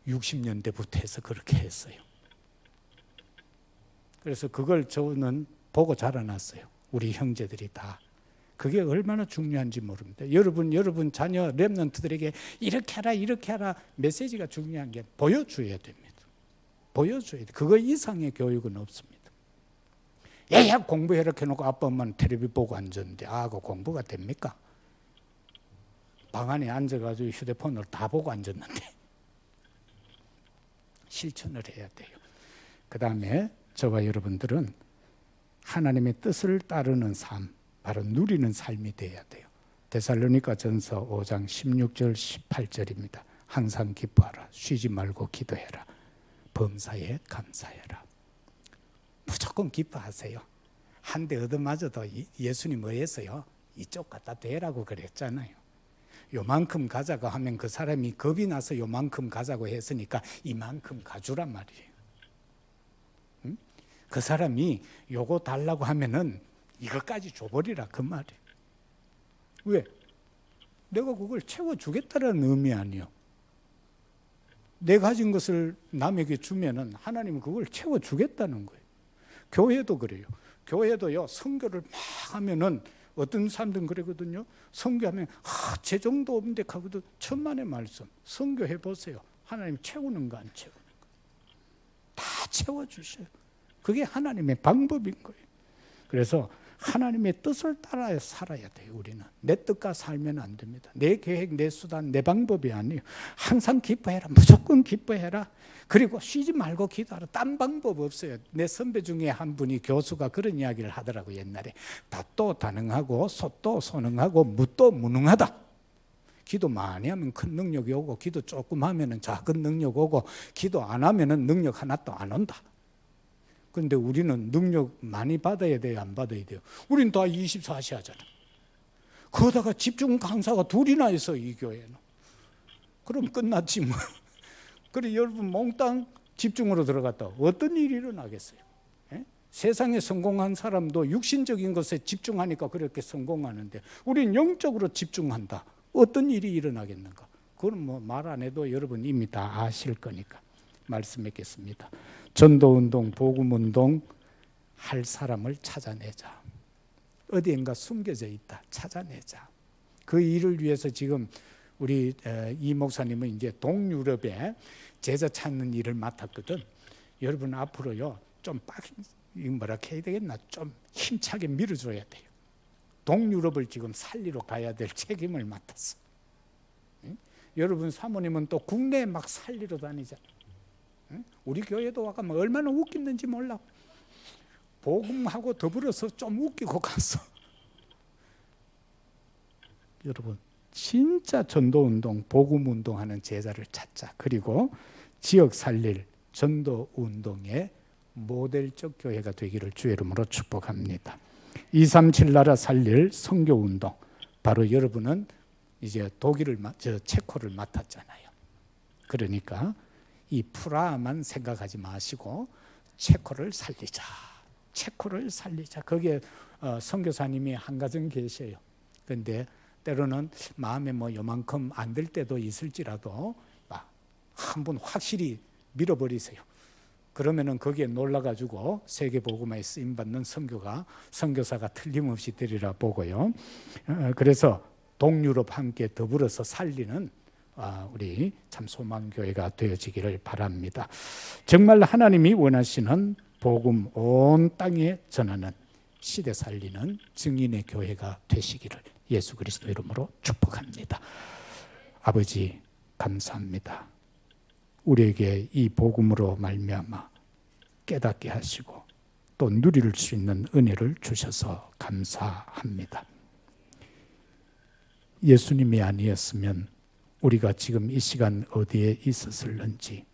1960년대부터 해서 그렇게 했어요. 그래서 그걸 저는 보고 자라났어요. 우리 형제들이 다. 그게 얼마나 중요한지 모릅니다. 여러분 자녀 렘넌트들에게 이렇게 하라 메시지가 중요한 게 보여줘야 됩니다. 보여줘야 돼. 그거 이상의 교육은 없습니다. 얘야 공부해 이렇게 해놓고 아빠 엄마는 텔레비 보고 앉았는데 그 공부가 됩니까? 방 안에 앉아가지고 휴대폰을 다 보고 앉았는데 실천을 해야 돼요. 그 다음에 저와 여러분들은 하나님의 뜻을 따르는 삶, 바로 누리는 삶이 돼야 돼요. 데살로니가 전서 5장 16절 18절입니다. 항상 기뻐하라. 쉬지 말고 기도해라. 범사에 감사해라. 무조건 기뻐하세요. 한 대 얻어맞아도 예수님 뭐했어요? 이쪽 갖다 대라고 그랬잖아요. 요만큼 가자고 하면 그 사람이 겁이 나서 요만큼 가자고 했으니까 이만큼 가주란 말이에요. 응? 그 사람이 요거 달라고 하면은 이것까지 줘버리라 그 말이에요. 왜? 내가 그걸 채워주겠다는 의미 아니에요. 내 가진 것을 남에게 주면은 하나님은 그걸 채워주겠다는 거예요. 교회도 그래요. 교회도요, 선교를 막 하면은 어떤 사람들은 그러거든요. 선교하면 제 정도 없는데 하고도 천만의 말씀. 선교해 보세요. 하나님 채우는 거 안 채우는 거. 다 채워주셔요. 그게 하나님의 방법인 거예요. 그래서 하나님의 뜻을 따라 살아야 돼요. 우리는 내 뜻과 살면 안 됩니다. 내 계획, 내 수단, 내 방법이 아니에요. 항상 기뻐해라. 무조건 기뻐해라. 그리고 쉬지 말고 기도하라. 딴 방법 없어요. 내 선배 중에 한 분이 교수가 그런 이야기를 하더라고요. 옛날에 닷도 다능하고 솥도 소능하고 묻도 무능하다. 기도 많이 하면 큰 능력이 오고 기도 조금 하면 작은 능력 오고 기도 안 하면 능력 하나도 안 온다. 그런데 우리는 능력 많이 받아야 돼요? 안 받아야 돼요? 우리는 다 24시 하잖아. 그러다가 집중 강사가 둘이나 있어, 이 교회는. 그럼 끝났지 뭐. 그래 여러분 몽땅 집중으로 들어갔다 어떤 일이 일어나겠어요? 에? 세상에 성공한 사람도 육신적인 것에 집중하니까 그렇게 성공하는데 우리는 영적으로 집중한다. 어떤 일이 일어나겠는가? 그건 뭐 말 안 해도 여러분 이미 다 아실 거니까 말씀했겠습니다. 전도운동, 복음운동 할 사람을 찾아내자. 어디엔가 숨겨져 있다. 찾아내자. 그 일을 위해서 지금 우리 이 목사님은 이제 동유럽에 제자 찾는 일을 맡았거든. 여러분 앞으로요 좀 뭐라 해야 되겠나, 좀 힘차게 밀어줘야 돼요. 동유럽을 지금 살리러 가야 될 책임을 맡았어. 응? 여러분 사모님은 또 국내에 막 살리러 다니잖아. 응? 우리 교회도 아까 뭐 얼마나 웃겼는지 몰라. 복음하고 더불어서 좀 웃기고 갔어. 여러분 진짜 전도운동, 복음운동하는 제자를 찾자. 그리고 지역 살릴 전도운동의 모델적 교회가 되기를 주의 이름으로 축복합니다. 237 나라 살릴 선교운동, 바로 여러분은 이제 체코를 맡았잖아요. 그러니까 이 프라하만 생각하지 마시고 체코를 살리자. 체코를 살리자. 거기에 선교사님이 한가정 계셔요. 그런데 때로는 마음에 뭐 요만큼 안 될 때도 있을지라도 한 분 확실히 밀어버리세요. 그러면은 거기에 놀라가지고 세계복음화에 쓰임받는 선교사가 틀림없이 되리라 보고요. 그래서 동유럽 함께 더불어서 살리는 우리 참 소망교회가 되어지기를 바랍니다. 정말 하나님이 원하시는 복음 온 땅에 전하는, 시대 살리는 증인의 교회가 되시기를 예수 그리스도 이름으로 축복합니다. 아버지 감사합니다. 우리에게 이 복음으로 말미암아 깨닫게 하시고 또 누릴 수 있는 은혜를 주셔서 감사합니다. 예수님이 아니었으면 우리가 지금 이 시간 어디에 있었을는지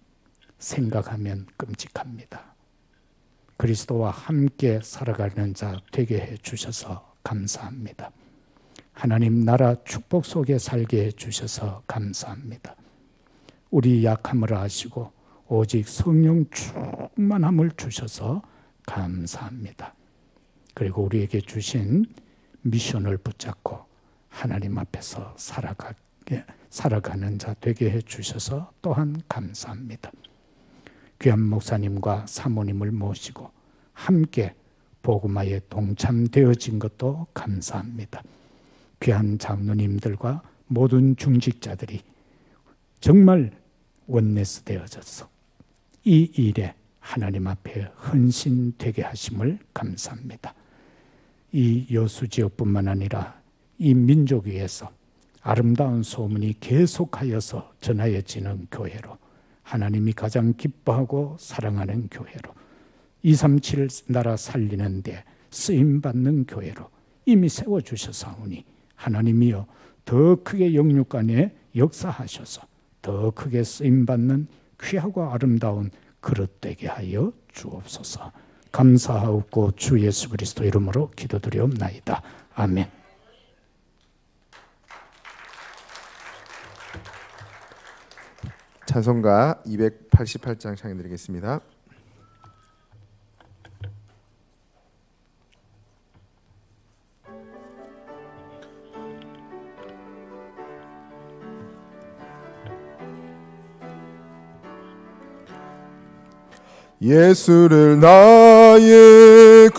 생각하면 끔찍합니다. 그리스도와 함께 살아가는 자 되게 해 주셔서 감사합니다. 하나님 나라 축복 속에 살게 해 주셔서 감사합니다. 우리 약함을 아시고 오직 성령 충만함을 주셔서 감사합니다. 그리고 우리에게 주신 미션을 붙잡고 하나님 앞에서 살아가는 자 되게 해 주셔서 또한 감사합니다. 귀한 목사님과 사모님을 모시고 함께 복음화에 동참되어진 것도 감사합니다. 귀한 장로님들과 모든 중직자들이 정말 원내스 되어져서 이 일에 하나님 앞에 헌신되게 하심을 감사합니다. 이 여수 지역뿐만 아니라 이 민족 위에서 아름다운 소문이 계속하여서 전하여지는 교회로, 하나님이 가장 기뻐하고 사랑하는 교회로, 237 나라 살리는 데 쓰임받는 교회로 이미 세워주셨사오니 하나님이여 더 크게 영육간에 역사하셔서 더 크게 쓰임받는 귀하고 아름다운 그릇 되게 하여 주옵소서. 감사하옵고 주 예수 그리스도 이름으로 기도드리옵나이다. 아멘. 찬송가 288장 찬양드리겠습니다. 예수를 나의